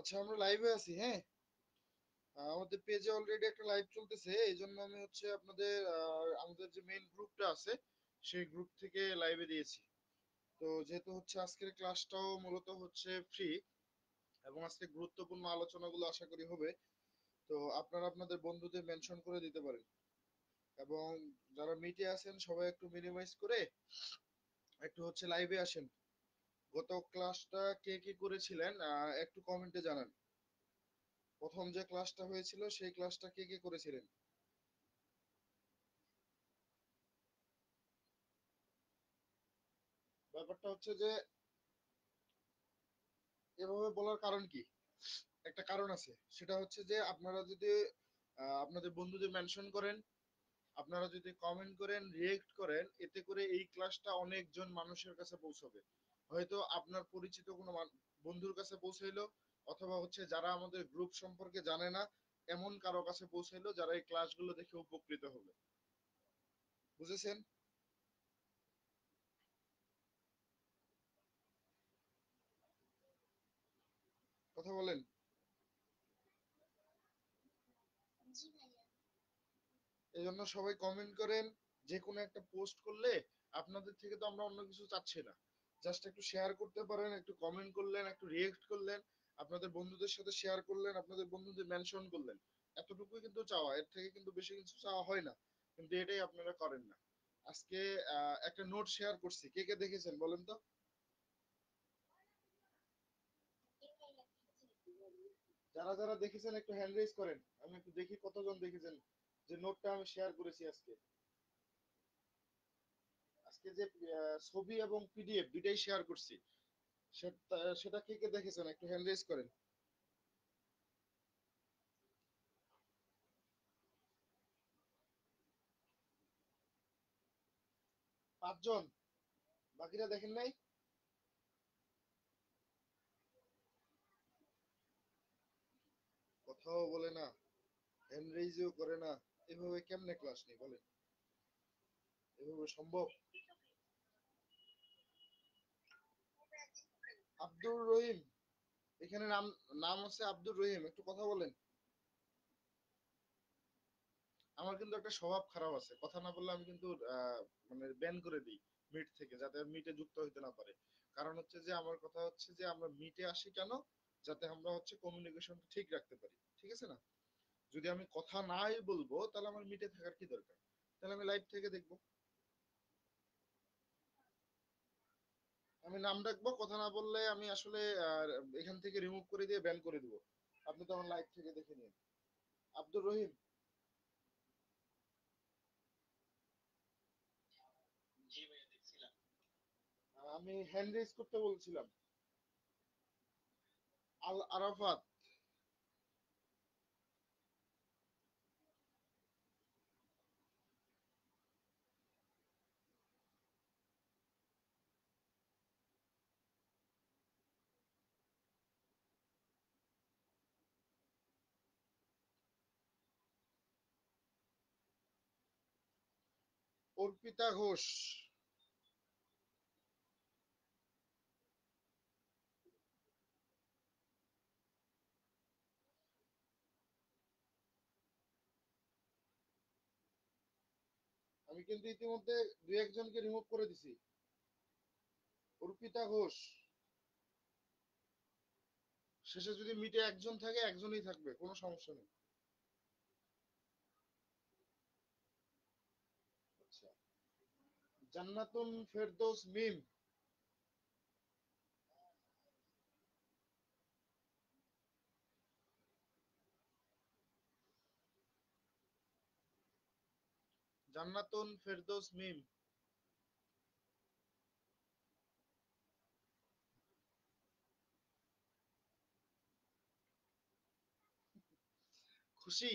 আচ্ছা, আমরা লাইভে আছি। হ্যাঁ, আমাদের পেজে অলরেডি একটা লাইভ চলতেছে, এই জন্য আমি হচ্ছে আপনাদের আমাদের যে মেইন গ্রুপটা আছে সেই গ্রুপ থেকে লাইভে দিয়েছি। তো যেহেতু হচ্ছে আজকের ক্লাসটাও মূলত হচ্ছে ফ্রি, এবং আজকে গুরুত্বপূর্ণ আলোচনাগুলো আশা করি হবে। তো আপনারা আপনাদের বন্ধুদের মেনশন করে দিতে পারেন, এবং যারা মিটে আছেন সবাই একটু মিনিমাইজ করে একটু হচ্ছে লাইভে আসেন। গত ক্লাসটা কে কে করেছিলেন একটু কমেন্টে জানান। প্রথম যে ক্লাসটা হয়েছিল সেই ক্লাসটা কে কে করেছিলেন? ব্যাপারটা হচ্ছে যে এভাবে বলার কারণ কি, একটা কারণ আছে। সেটা হচ্ছে যে আপনারা যদি আপনাদের বন্ধুদের মেনশন করেন, আপনারা যদি কমেন্ট করেন, রিয়েক্ট করেন, এতে করে এই ক্লাসটা অনেকজন মানুষের কাছে পৌঁছবে। হয়তো আপনার পরিচিত কোনো বন্ধুর কাছে পৌঁছাইলো, অথবা হচ্ছে যারা আমাদের গ্রুপ সম্পর্কে জানে না এমন কারো কাছে পৌঁছাইলো, যারা এই ক্লাসগুলো দেখে উপকৃত হবে। বুঝেছেন? কথা বলেন। এই জন্য সবাই কমেন্ট করেন। যে কোনো একটা পোস্ট করলে আপনাদের থেকে তো আমরা অন্য কিছু চাচ্ছি না, জাস্ট একটু শেয়ার করতে পারেন, একটু কমেন্ট করলেন, একটু রিয়েক্ট করলেন, আপনাদের বন্ধুদের সাথে শেয়ার করলেন, আপনাদের বন্ধুদের মেনশন করলেন। এতটুকুই কিন্তু চাওয়া, এর থেকে কিন্তু বেশি কিছু চাওয়া হয় না, কিন্তু এটাই আপনারা করেন না। আজকে একটা নোট শেয়ার করছি, কে কে দেখেছেন বলেন তো? যারা যারা দেখেছেন একটু হ্যান্ড রেজ করেন, আমি একটু দেখি কতজন দেখেছেন যে নোটটা আমি শেয়ার করেছি আজকে। আজকে যে ছবি এবং পিডিএফ দুইটাই শেয়ার করছি, সেটা সেটা কে কে দেখেছেন একটু হ্যান্ড রেজ করেন। পাঁচজন, বাকিরা দেখেন নাই? কথাও বলে না, হ্যান্ড রেজও করে না, এভাবে কেমনে ক্লাস নেই বলেন? এভাবে সম্ভব? আব্দুর রহিম, এখানে নাম, নাম আছে আব্দুর রহিম, একটু কথা বলেন। আমার কিন্তু একটা স্বভাব খারাপ আছে, কথা না বললে আমি কিন্তু মানে ব্যান করে দিই মিট থেকে, যাতে মিটে যুক্ত হইতে না পারে। কারণ হচ্ছে যে আমার কথা হচ্ছে যে আমরা মিটে আসি কেন, যাতে আমরা হচ্ছে কমিউনিকেশনটা ঠিক রাখতে পারি, ঠিক আছে না? যদি আমি কথা নাই বলবো তাহলে আমার মিটে থাকার কি দরকার? তাহলে আমি লাইভ থেকে দেখবো। আমি নাম ডাকবো, কথা না বললে আমি আসলে এখান থেকে রিমুভ করে দিয়ে ব্যান করে দিব। আপনি তো আমার লাইভ থেকে দেখে নিন। আব্দুর রহিম, আমি হ্যান্ড রেজ করতে বলছিলাম। আল আরাফাত, অর্পিতা ঘোষ, আমি কিন্তু ইতিমধ্যে দুই একজনকে রিমুভ করে দিছি। অর্পিতা ঘোষ, শেষে যদি মিটে একজন থাকে একজনই থাকবে, কোনো সমস্যা নেই। আচ্ছা, জান্নাতুন ফেরদৌস মিম, জান্নাতুন ফেরদৌস মিম। খুশি,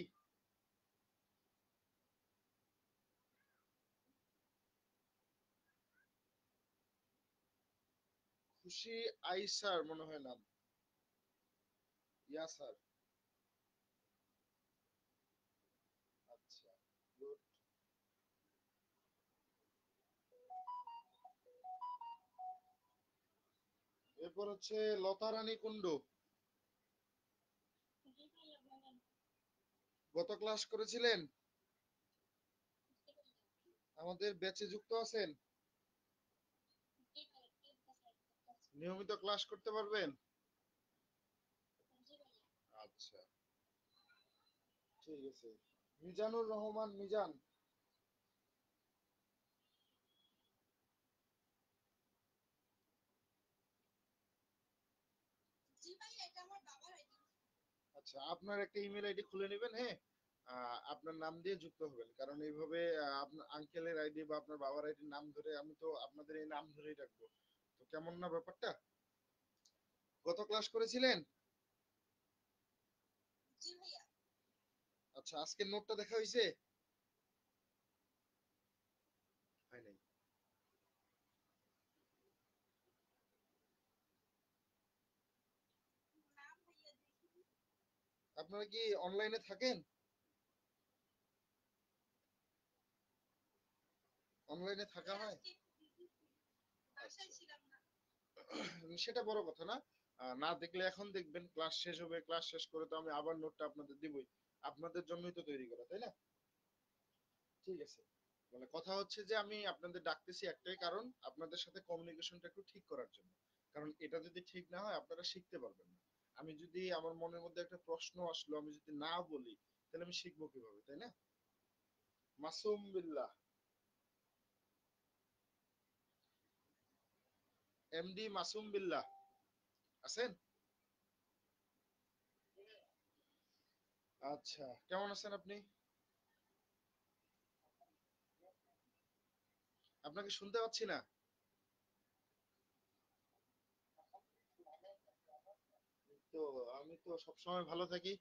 খুশি আইসার মনে হয় নাম, ইয়াসার। আচ্ছা, good। এরপর হচ্ছে লতা রানী কুন্ডু, গত ক্লাস করেছিলেন? আমাদের ব্যাচে যুক্ত আছেন? নিয়মিত ক্লাস করতে পারবেন? আচ্ছা, ঠিক আছে। মিজানুর রহমান মিজান। আচ্ছা, আপনার একটা ইমেল আইডি খুলে নেবেন, হ্যাঁ। আপনার নাম দিয়ে যুক্ত হবেন, কারণ এইভাবে আপনার আঙ্কেলের আইডি বা আপনার বাবার আইডির নাম ধরে আমি তো আপনাদের এই নাম ধরেই রাখবো, তো কেমন না ব্যাপারটা? গত ক্লাস করেছিলেন? আচ্ছা, আজকের নোটটা দেখা হয়েছে? হয় নাই? আপনারা কি অনলাইনে থাকেন? অনলাইনে থাকা হয়? আচ্ছা, সেটা বড় কথা না। না দেখলে এখন দেখবেন, ক্লাস শেষ হবে, ক্লাস শেষ করে তো আমি আবার নোটটা আপনাদের দিবই। আপনাদের জন্যই তো তৈরি করা, তাই না? ঠিক আছে। মানে কথা হচ্ছে যে আমি আপনাদের ডাকতেছি একটাই কারণ, আপনাদের সাথে কমিউনিকেশনটা একটু ঠিক করার জন্য। কারণ এটা যদি ঠিক না হয় আপনারা শিখতে পারবেন না। আমি যদি আমার মনের মধ্যে একটা প্রশ্ন আসলো আমি যদি না বলি, তাহলে আমি শিখবো কিভাবে, তাই না? মাসুম বিল্লাহ। এমডি মাসুম বিল্লাহ আছেন? আচ্ছা, কেমন আছেন আপনি? আপনাকে শুনতে পাচ্ছি না। তো আমি তো সবসময় ভালো থাকি,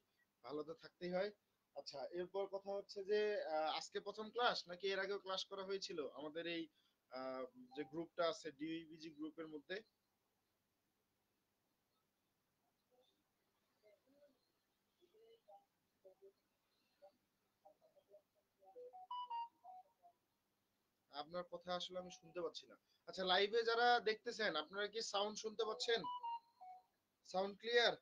ভালো তো থাকতেই হয়। আচ্ছা, এরপর কথা হচ্ছে যে আজকে প্রথম ক্লাস নাকি এর আগেও ক্লাস করা হয়েছিল আমাদের এই আহ, যে গ্রুপটা আছে ডিইবিজি গ্রুপের মধ্যে? আপনার কথা আসলে আমি শুনতে পাচ্ছি না। আচ্ছা, লাইভে যারা দেখতেছেন আপনারা কি সাউন্ড শুনতে পাচ্ছেন? Sound clear?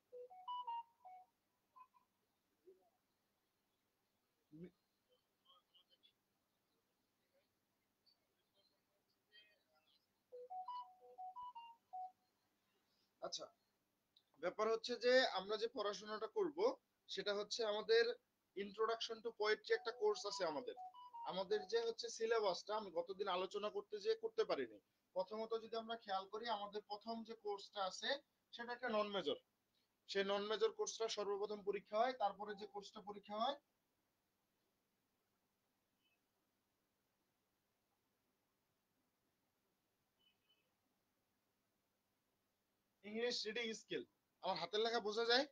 আচ্ছা, ব্যাপার হচ্ছে যে আমরা যে পড়াশোনাটা করব সেটা হচ্ছে আমাদের ইন্ট্রোডাকশন টু পোয়েট্রি একটা কোর্স আছে আমাদের। আমাদের যে হচ্ছে সিলেবাসটা আমি গতদিন আলোচনা করতে যেয়ে করতে পারিনি। প্রথমত যদি আমরা খেয়াল করি, আমাদের প্রথম যে কোর্সটা আছে সেটা একটা নন মেজর। সেই নন মেজর কোর্সটা সর্বপ্রথম পরীক্ষা হয়, তারপরে যে কোর্সটা পরীক্ষা হয় ইংলিশ রিডিং স্কিল। আমার হাতের লেখা বোঝা যায়?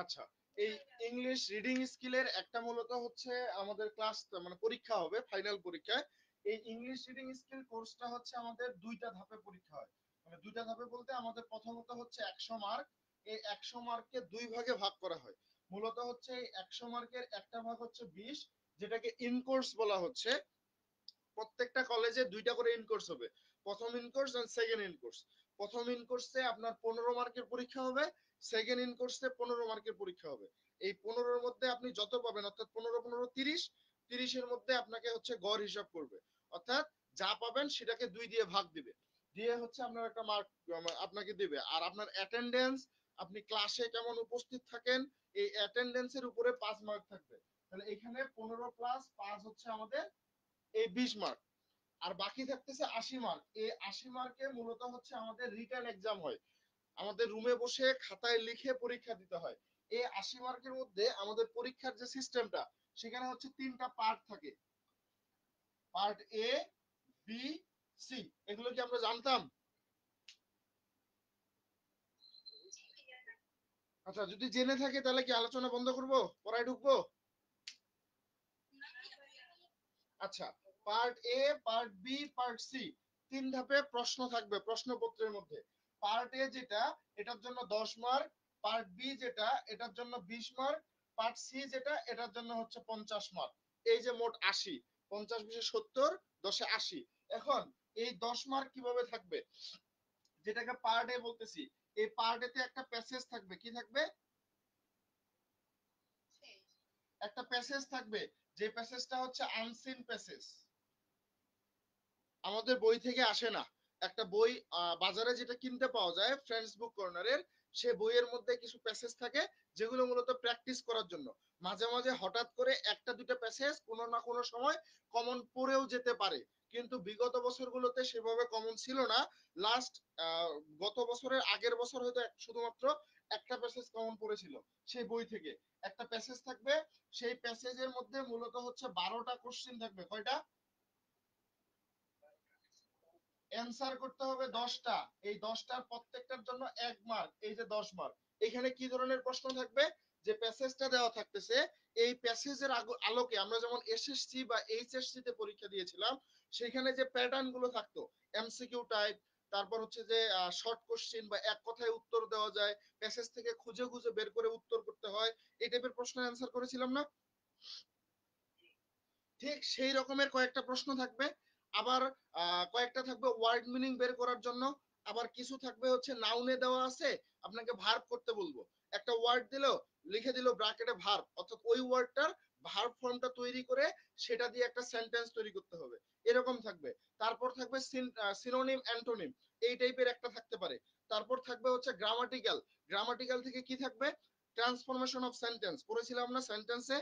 আচ্ছা, এই ইংলিশ রিডিং স্কিলের একটা মূলত হচ্ছে আমাদের ক্লাস মানে পরীক্ষা হবে, ফাইনাল পরীক্ষায়। এই ইংলিশ রিডিং স্কিল কোর্সটা হচ্ছে আমাদের দুইটা ধাপে পরীক্ষা হয়। মানে দুইটা ধাপে বলতে আমাদের প্রথমত হচ্ছে 100 মার্ক। এই 100 মার্ককে দুই ভাগে ভাগ করা হয়। মূলত হচ্ছে এই 100 মার্কের একটা ভাগ হচ্ছে 20, যেটাকে ইন কোর্স বলা হচ্ছে। প্রত্যেকটা কলেজে দুইটা করে ইন কোর্স হবে, প্রথম ইন কোর্স আর সেকেন্ড ইন কোর্স। প্রথম ইন কোর্সে আপনার 15 মার্কের পরীক্ষা হবে, সেকেন্ড ইন কোর্সে 15 মার্কের পরীক্ষা হবে। এই 15-র মধ্যে আপনি যত পাবেন, অর্থাৎ 15 15 30, 30-এর মধ্যে আপনাকে হচ্ছে গড় হিসাব করবে। অর্থাৎ যা পাবেন সেটাকে দুই দিয়ে ভাগ দিবে, দিয়ে হচ্ছে আপনার একটা মার্ক আপনাকে দিবে। আর আপনার অ্যাটেন্ডেন্স, আপনি ক্লাসে কেমন উপস্থিত থাকেন, এই অ্যাটেন্ডেন্সের উপরে 5 মার্ক থাকবে। তাহলে এখানে 15 + 5 হচ্ছে আমাদের এই 20 মার্ক। আর বাকি থাকতেছে 80 মার্ক। এই 80 মার্কে মূলত হচ্ছে আমাদের রিটেন এক্সাম হয়, আমাদের রুমে বসে খাতায় লিখে পরীক্ষা দিতে হয়। এই 80 মার্কের মধ্যে আমাদের পরীক্ষার যে সিস্টেমটা, সেখানে হচ্ছে তিনটা পার্ট থাকে। Part A, B, C. এগুলো কি আমরা জানতাম? আচ্ছা, যদি জেনে থাকে তাহলে কি আলোচনা বন্ধ করব, পড়ায় ঢুকবো? আচ্ছা, part A, part B, part C, তিন ধাপে প্রশ্ন থাকবে প্রশ্নপত্রের মধ্যে। পার্ট এ যেটা, এটার জন্য 10 মার্ক। পার্ট বি যেটা, এটার জন্য 20 মার্ক। পার্ট সি যেটা, এটার জন্য হচ্ছে 50 মার্ক। এই যে মোট 80, 50 20 70, 10 80। এখন এই 10 মার্ক কিভাবে থাকবে, যেটাকে পার্ট এ বলতেছি, এই পার্ট এতে একটা প্যাসেজ থাকবে, কি থাকবে? একটা প্যাসেজ থাকবে, যে প্যাসেজটা হচ্ছে আনসিন প্যাসেজ, আমাদের বই থেকে আসে না। একটা বই বাজারে যেটা কিনতে পাওয়া যায় ফ্রেন্ডস বুক কর্নারের, সে বইয়ের মধ্যে কিছু প্যাসেজ থাকে যেগুলো মূলত প্র্যাকটিস করার জন্য। মাঝে মাঝে হঠাৎ করে একটা দুটো প্যাসেজ কোনো না কোনো সময় কমন পড়েও যেতে পারে, কিন্তু বিগত বছরগুলোতে সেভাবে কমন ছিল না। লাস্ট গত বছরের আগের বছর হয়তো শুধুমাত্র একটা প্যাসেজ কমন পড়েছিল সেই বই থেকে। একটা প্যাসেজ থাকবে, সেই প্যাসেজের মধ্যে মূলত হচ্ছে 12টা কোশ্চেন থাকবে। কয়টা? অ্যান্সার করতে হবে 10টা। এই 10টার প্রত্যেকটার জন্য 1 মার্ক, এই যে 10 মার্ক। এখানে কি ধরনের প্রশ্ন থাকবে? যে প্যাসেজটা দেওয়া থাকতেছে, এই প্যাসেজের আলোকে আমরা যেমন এসএসসি বা এইচএসসি তে পরীক্ষা দিয়েছিলাম, সেখানে যে প্যাটার্ন গুলো থাকতো এমসিকিউ টাইপ, তারপর হচ্ছে যে শর্ট কোশ্চেন বা এক কথায় উত্তর দেওয়া যায়, প্যাসেজ থেকে খুঁজে খুঁজে বের করে উত্তর করতে হয়, এই টাইপের প্রশ্ন অ্যান্সার করেছিলাম না? ঠিক সেই রকমের কয়েকটা প্রশ্ন থাকবে। আবার কয়েকটা থাকবে ওয়ার্ড মিনিং বের করার জন্য। আবার কিছু থাকবে হচ্ছে নাউনে দেওয়া আছে, আপনাকে ভার্ব করতে বলবো। একটা ওয়ার্ড দিলো, লিখে দিল ব্র্যাকেটে ভার্ব, অর্থাৎ ওই ওয়ার্ডটার ভার্ব ফর্মটা তৈরি করে সেটা দিয়ে একটা সেন্টেন্স তৈরি করতে হবে, এরকম থাকবে। তারপর থাকবে সিনোনিম অ্যান্টোনিম, এই টাইপের একটা থাকতে পারে। তারপর থাকবে হচ্ছে গ্রামাটিক্যাল। গ্রামাটিক্যাল থেকে কি থাকবে? ট্রান্সফরমেশন অফ সেন্টেন্স পড়েছিলাম না সেন্টেন্সে,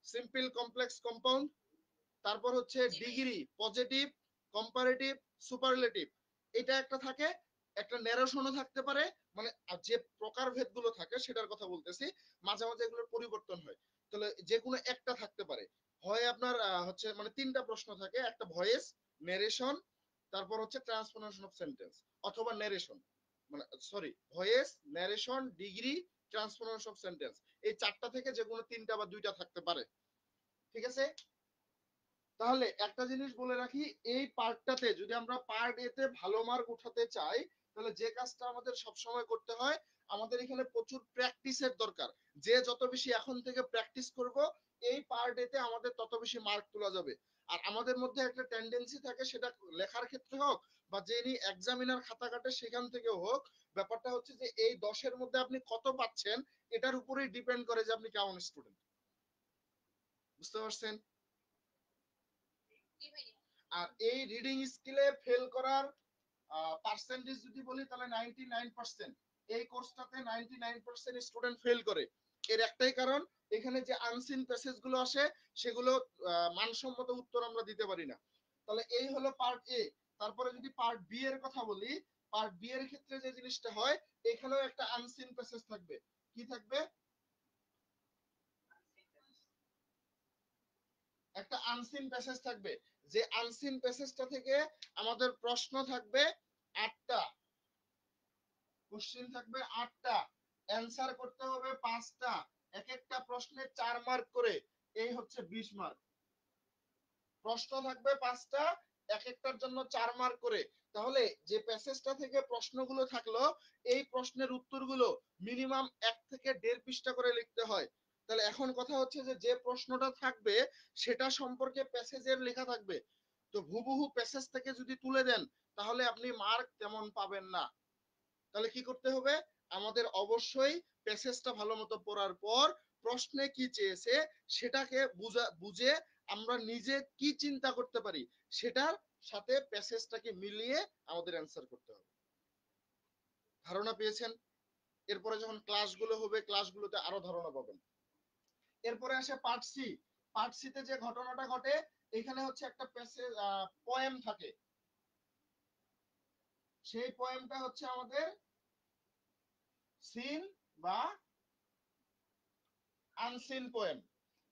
সিম্পল কমপ্লেক্স কম্পাউন্ড। তারপর হচ্ছে ডিগ্রি, পজিটিভ, কম্পারেটিভ, সুপারলেটিভ, এটা একটা থাকে। একটা ন্যারেশনও থাকতে পারে, মানে যে প্রকারভেদ গুলো থাকে সেটার কথা বলতেছি, মাঝে মাঝে এগুলোর পরিবর্তন হয়। তাহলে যে কোনো একটা থাকতে পারে। হয় আপনার হচ্ছে মানে 3টা প্রশ্ন থাকে, একটা ভয়েস, ন্যারেশন, তারপর হচ্ছে ট্রান্সফরমেশন অফ সেন্টেন্স, অথবা ন্যারেশন, মানে sorry, voice, narration, degree, transformation of sentence, এই 4টা থেকে যে কোনো 3টা বা 2টা থাকতে পারে। ঠিক আছে? তাহলে একটা জিনিস বলে রাখি, এই পার্টটাতে যদি আমরা পার্ট এতে ভালো মার্ক উঠাতে চাই, তাহলে যে কাজটা আমাদের সব সময় করতে হয়, আমাদের এখানে প্রচুর প্র্যাকটিসের দরকার। যে যত বেশি এখন থেকে প্র্যাকটিস করব, এই পার্ট এতে আমাদের তত বেশি মার্ক তোলা যাবে। আর আমাদের মধ্যে একটা টেন্ডেন্সি থাকে, সেটা লেখার ক্ষেত্রে হোক বা যিনি এক্সামিনার খাতা কাটে সেখান থেকেও হোক, ব্যাপারটা হচ্ছে যে এই 10-এর মধ্যে আপনি কত পাচ্ছেন এটার উপরেই ডিপেন্ড করে যে আপনি কেমন স্টুডেন্ট। বুঝতে পারছেন? আর এই রিডিং স্কিলে ফেল করার পার্সেন্টেজ যদি বলি তাহলে 99%। এই কোর্সটাতে 99% স্টুডেন্ট ফেল করে। এর একটাই কারণ, এখানে যে আনসিন প্যাসেজ গুলো আসে সেগুলো মানসম্মত উত্তর আমরা দিতে পারি না। তাহলে এই হলো পার্ট এ। তারপরে যদি পার্ট বি এর কথা বলি, পার্ট বি এর ক্ষেত্রে যে জিনিসটা হয়, এখানেও একটা আনসিন প্যাসেজ থাকবে। কি থাকবে? একটা আনসিন প্যাসেজ থাকবে। যে আনসিন প্যাসেজটা থেকে আমাদের প্রশ্ন থাকবে 8টা, কোশ্চেন থাকবে 8টা, অ্যান্সার করতে হবে 5টা, এক একটা প্রশ্নে 4 মার্ক করে, এই হচ্ছে 20 মার্ক। প্রশ্ন থাকবে 5টা, এক একটার জন্য 4 মার্ক করে। তাহলে যে প্যাসেজটা থেকে প্রশ্নগুলো থাকলো, এই প্রশ্নের উত্তরগুলো মিনিমাম 1 থেকে 1.5 পৃষ্ঠা করে লিখতে হয়। তাহলে এখন কথা হচ্ছে যে যে প্রশ্নটা থাকবে সেটা সম্পর্কে প্যাসেজের লেখা থাকবে। তো হুবহু প্যাসেজ থেকে যদি তুলে দেন, তাহলে আপনি মার্ক তেমন পাবেন না। তাহলে কি করতে হবে? আমাদের অবশ্যই প্যাসেজটা ভালো মতো পড়ার পর প্রশ্নে কি চেয়েছে সেটাকে বুঝে আমরা নিজে কি চিন্তা করতে পারি সেটার সাথে প্যাসেজটাকে মিলিয়ে আমাদের অ্যান্সার করতে হবে। ধারণা পেয়েছেন? এরপরে যখন ক্লাসগুলো হবে, ক্লাসগুলোতে আরো ধারণা পাবেন। এরপরে আসে পার্ট সি। পার্ট সি তে যে ঘটনাটা ঘটে, এখানে হচ্ছে একটা প্যাসেজ, পোয়েম থাকে। সেই পোয়েমটা হচ্ছে আমাদের সিন বা আনসিন পোয়েম।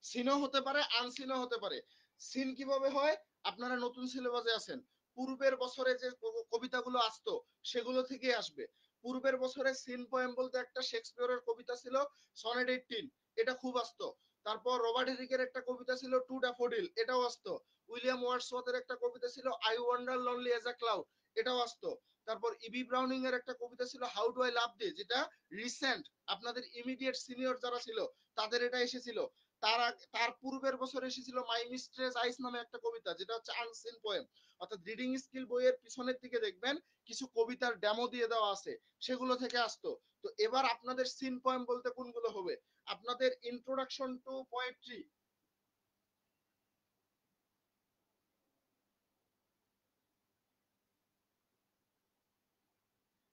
সিনও হতে পারে, আনসিনও হতে পারে। সিন কিভাবে হয়? আপনারা নতুন সিলেবাসে আছেন, পূর্বের বছরে যে কবিতাগুলো আসতো সেগুলো থেকে আসবে। পূর্বের বছরে সিন পোয়েম বলতে একটা শেক্সপিয়রের কবিতা ছিল সনেট 18, এটা খুব আসতো। তারপর রবার্ট হেরিকের একটা কবিতা ছিল টু ড্যাফোডিল, এটাও আসতো। উইলিয়াম ওয়ার্ডসওয়ার্থের একটা কবিতা ছিল I wonder lonely as a cloud, এটাও আসতো। তারপর ইবি ব্রাউনিং এর একটা কবিতা ছিল হাউ ডু আই লাভ দি, যেটা রিসেন্ট আপনাদের ইমিডিয়েট সিনিয়র যারা ছিল তাদের এটা এসেছিল। তার পূর্বের বছর এসেছিল মাই মিস্ট্রেস আইস নামে একটা কবিতা, যেটা হচ্ছে আনসিন পোয়েম। অর্থাৎ রিডিং স্কিল বইয়ের পিছনের দিকে দেখবেন কিছু কবিতার ডেমো দিয়ে দেওয়া আছে, সেগুলো থেকে আসতো। তো এবার আপনাদের সিন পোয়েম বলতে কোনগুলো হবে? আপনাদের ইন্ট্রোডাকশন টু পোয়েট্রি,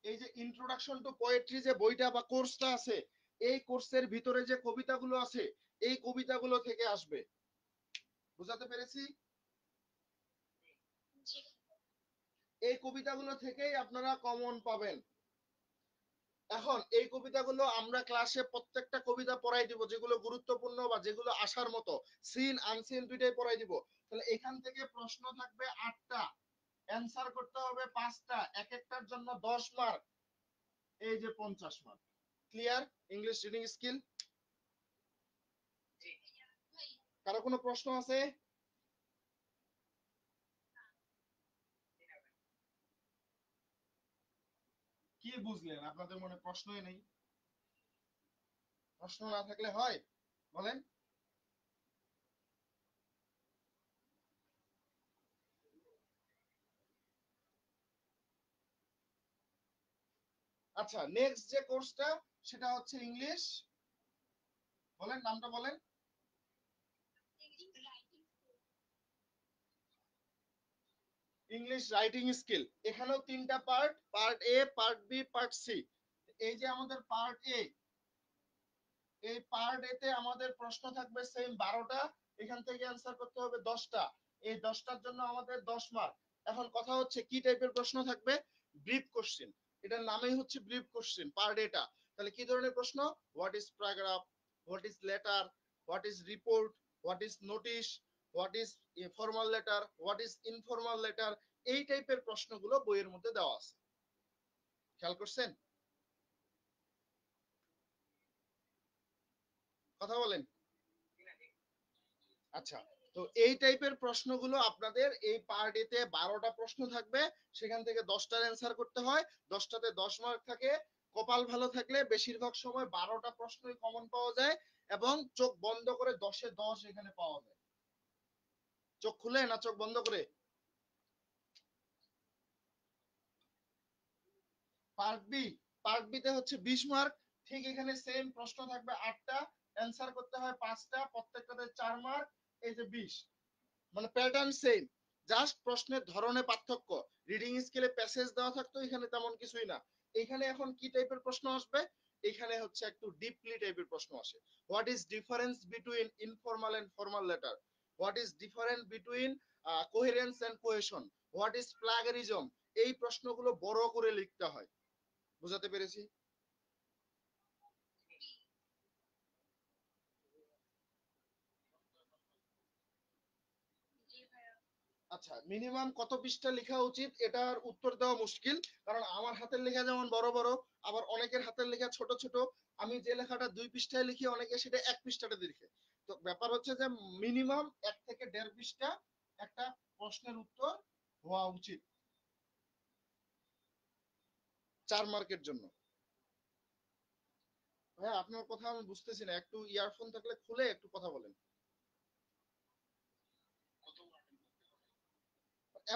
এই যে ইন্ট্রোডাকশন টু পোয়েট্রি যে বইটা বা কোর্সটা আছে, এই কোর্সের ভিতরে যে কবিতাগুলো আছে এই কবিতাগুলো থেকে আসবে। বুঝাতে পেরেছি? এই কবিতাগুলো থেকেই আপনারা কমন পাবেন। এখন এই কবিতাগুলো আমরা ক্লাসে প্রত্যেকটা কবিতা পড়াই দিব, যেগুলো গুরুত্বপূর্ণ বা যেগুলো আসার মতো, সিন আনসিন দুইটাই পড়াই দিব। তাহলে এখান থেকে প্রশ্ন থাকবে 8টা, অ্যান্সার করতে হবে 5টা, এক একটার জন্য 10 মার্ক, এই যে 50 mark. Clear? English reading skill. কারো কোনো প্রশ্ন আছে? কি বুঝলেন? আপনাদের মনে প্রশ্নই নেই? প্রশ্ন না থাকলে হয়? বলেন। আচ্ছা, নেক্সট যে কোর্সটা সেটা হচ্ছে ইংলিশ, বলেন নামটা বলেন। English writing skill. এখানেও 3টা part, part A, part B, part C. এই যে আমাদের পার্ট এ, এই পার্ট এতে আমাদের প্রশ্ন থাকবে সেম 12টা, এখান থেকে অ্যান্সার করতে হবে 10টা। এই 10টার জন্য আমাদের 10 মার্ক। এখন কথা হচ্ছে কি টাইপের প্রশ্ন থাকবে? Brief question. এটার নামই হচ্ছে ব্রিফ কোশ্চেন, পার্ট এটা। তাহলে কি ধরনের প্রশ্ন? What is paragraph, what is letter, what is report, what is notice, what is formal letter, what is informal letter, এই টাইপের প্রশ্নগুলো বইয়ের মধ্যে দেওয়া আছে। খেয়াল করছেন? কথা বলেন। আচ্ছা, তো এই টাইপের প্রশ্নগুলো আপনাদের এই পার্ট এতে 12টা প্রশ্ন থাকবে, সেখান থেকে 10টার অ্যান্সার করতে হয়, 10টাতে 10 মার্ক থাকে। কপাল ভালো থাকলে বেশিরভাগ সময় 12টা প্রশ্নই কমন পাওয়া যায়, এবং চোখ বন্ধ করে 10এ 10 এখানে পাওয়া যায়। চোখ খুলে না চোখ বন্ধ করে? পার্ট বি, পার্ট বি তে হচ্ছে 20 মার্ক। ঠিক এখানে সেম প্রশ্ন থাকবে 8টা, অ্যান্সার করতে হয় 5টা, প্রত্যেকটাতে 4 মার্ক, এই যে 20। মানে প্যাটার্ন সেম, জাস্ট প্রশ্নের ধরনে পার্থক্য। রিডিং স্কেলে প্যাসেজ দেওয়া থাকতো, এখানে তেমন কিছুই না। এখানে এখন কি টাইপের প্রশ্ন আসবে? এখানে হচ্ছে একটু ডিপলি টাইপের প্রশ্ন আসে। What is difference between informal and formal letter, what is difference between coherence and cohesion, what is plagiarism, এই প্রশ্নগুলো বড় করে লিখতে হয়। বুঝাতে পেরেছি? আচ্ছা, মিনিমাম কত পৃষ্ঠা লেখা উচিত এটার উত্তর দেওয়া মুশকিল, কারণ আমার হাতের লেখা যেমন বড় বড়, আবার অনেকের হাতের লেখা ছোট ছোট। আমি যে লেখাটা 2 পৃষ্ঠায় লিখি, অনেকে সেটা 1 পৃষ্ঠাতে লিখে। তো ব্যাপার হচ্ছে যে মিনিমাম 1 থেকে 1.5 পৃষ্ঠা একটা প্রশ্নের উত্তর হওয়া উচিত 4 মার্কের জন্য। ভাই আপনার কথা আমি বুঝতেছি না, একটু ইয়ারফোন থাকলে খুলে একটু কথা বলেন।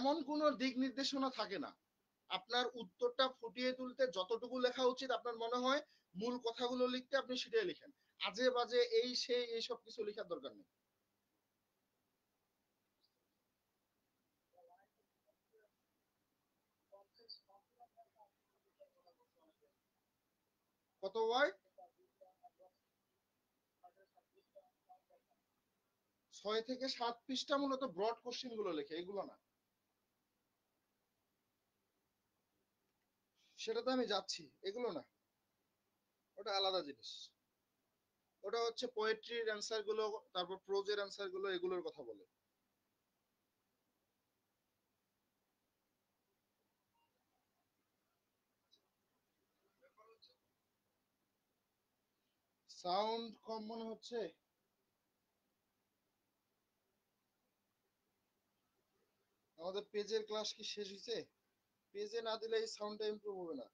এমন কোনো দিক নির্দেশনা থাকে না। আপনার উত্তরটা ফুটিয়ে তুলতে যতটুকু লেখা উচিত আপনার মনে হয়, মূল কথাগুলো লিখতে আপনি সেটাই লিখেন। আজে বাজে এই সেই এইসব কিছু লেখার দরকার নেই। কত ওয়ার্ড? 6 থেকে 7 পৃষ্ঠা মূলত ব্রড কোশ্চেন গুলো লেখে, এগুলো না। সেটা তো আমি যাচ্ছি, এগুলো না, ওটা আলাদা জিনিস। ওটা হচ্ছে পোয়েট্রির অ্যান্সার গুলো, তারপর প্রোজের অ্যান্সার গুলো, এগুলোর কথা বলে। সাউন্ড কম মনে হচ্ছে। আমাদের পেজের ক্লাস কি শেষ হয়েছে? পেজে না দিলে এই সাউন্ডটা ইমপ্রুভ হবে না।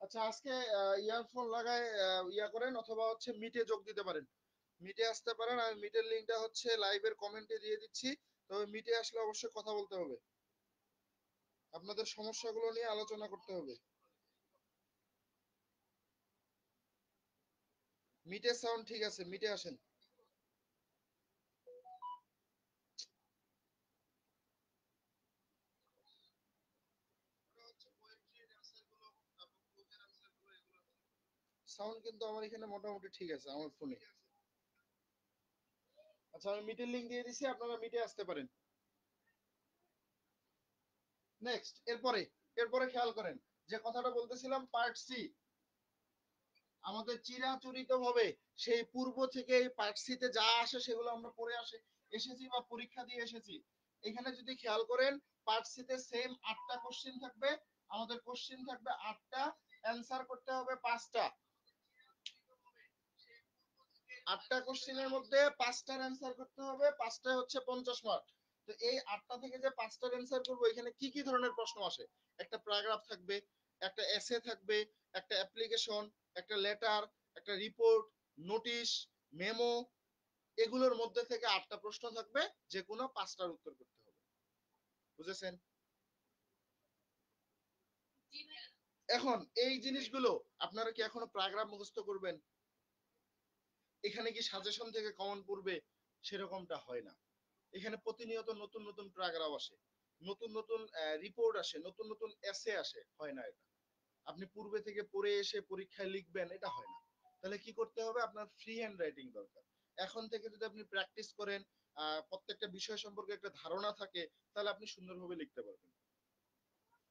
আচ্ছা আজকে ইয়ারফোন লাগায় ইয়া করেন, অথবা হচ্ছে মিটে যোগ দিতে পারেন, মিটে আসতে পারেন। আমি মিটের লিঙ্কটা হচ্ছে লাইভের কমেন্টে দিয়ে দিচ্ছি। তবে মিটে আসলে অবশ্যই কথা বলতে হবে, আপনাদের সমস্যাগুলো নিয়ে আলোচনা করতে হবে। মিটের সাউন্ড ঠিক আছে, মিটে আসেন। সাউন্ড কিন্তু আমার এখানে মোটামুটি ঠিক আছে আমার ফোনে। আচ্ছা আমি মিটের লিঙ্ক দিয়ে দিছি, আপনারা মিটে আসতে পারেন। নেক্সট, এরপরে এরপরে খেয়াল করেন যে কথাটা বলতেছিলাম, পার্ট সি। আমাদের চিরাচরিত ভাবে সেই পূর্ব থেকে এই পার্ট সি তে যা আসে সেগুলো আমরা পড়ে এসেছি বা পরীক্ষা দিয়ে এসেছি। এখানে যদি খেয়াল করেন, পার্ট সি তে সেম 8টা কোশ্চেন থাকবে, আমাদের কোশ্চেন থাকবে 8টা, অ্যানসার করতে হবে 5টা। 8টা কোশ্চেনের মধ্যে 5টার অ্যান্সার করতে হবে, 5টা হচ্ছে 50 মার্ক। তো এই 8টা থেকে যে 5টার অ্যান্সার করবো, এখানে কি কি ধরনের প্রশ্ন আসে? একটা প্যারাগ্রাফ থাকবে, একটা এসে থাকবে, একটা অ্যাপ্লিকেশন, একটা লেটার, একটা রিপোর্ট, নোটিশ, মেমো, এগুলোর মধ্যে থেকে 8টা প্রশ্ন থাকবে, যে কোনো 5টার উত্তর করতে হবে। বুঝেছেন? এখন এই জিনিসগুলো আপনারা কি এখনো প্যারাগ্রাফ মুখস্থ করবেন? এখানে কি সাজেশন থেকে কমন পড়বে? সেরকমটা হয় না। এখানে প্রতিনিয়ত নতুন নতুন প্যারাগ্রাফ আসে, নতুন নতুন রিপোর্ট আসে, নতুন নতুন এসে আসে, হয় না এটা। আপনি পূর্বে থেকে পড়ে এসে পরীক্ষায় লিখবেন, এটা হয় না। তাহলে কি করতে হবে? আপনার ফ্রি হ্যান্ড রাইটিং দরকার। এখন থেকে যদি আপনি প্র্যাকটিস করেন, প্রত্যেকটা বিষয় সম্পর্কে একটা ধারণা থাকে, তাহলে আপনি সুন্দরভাবে লিখতে পারবেন।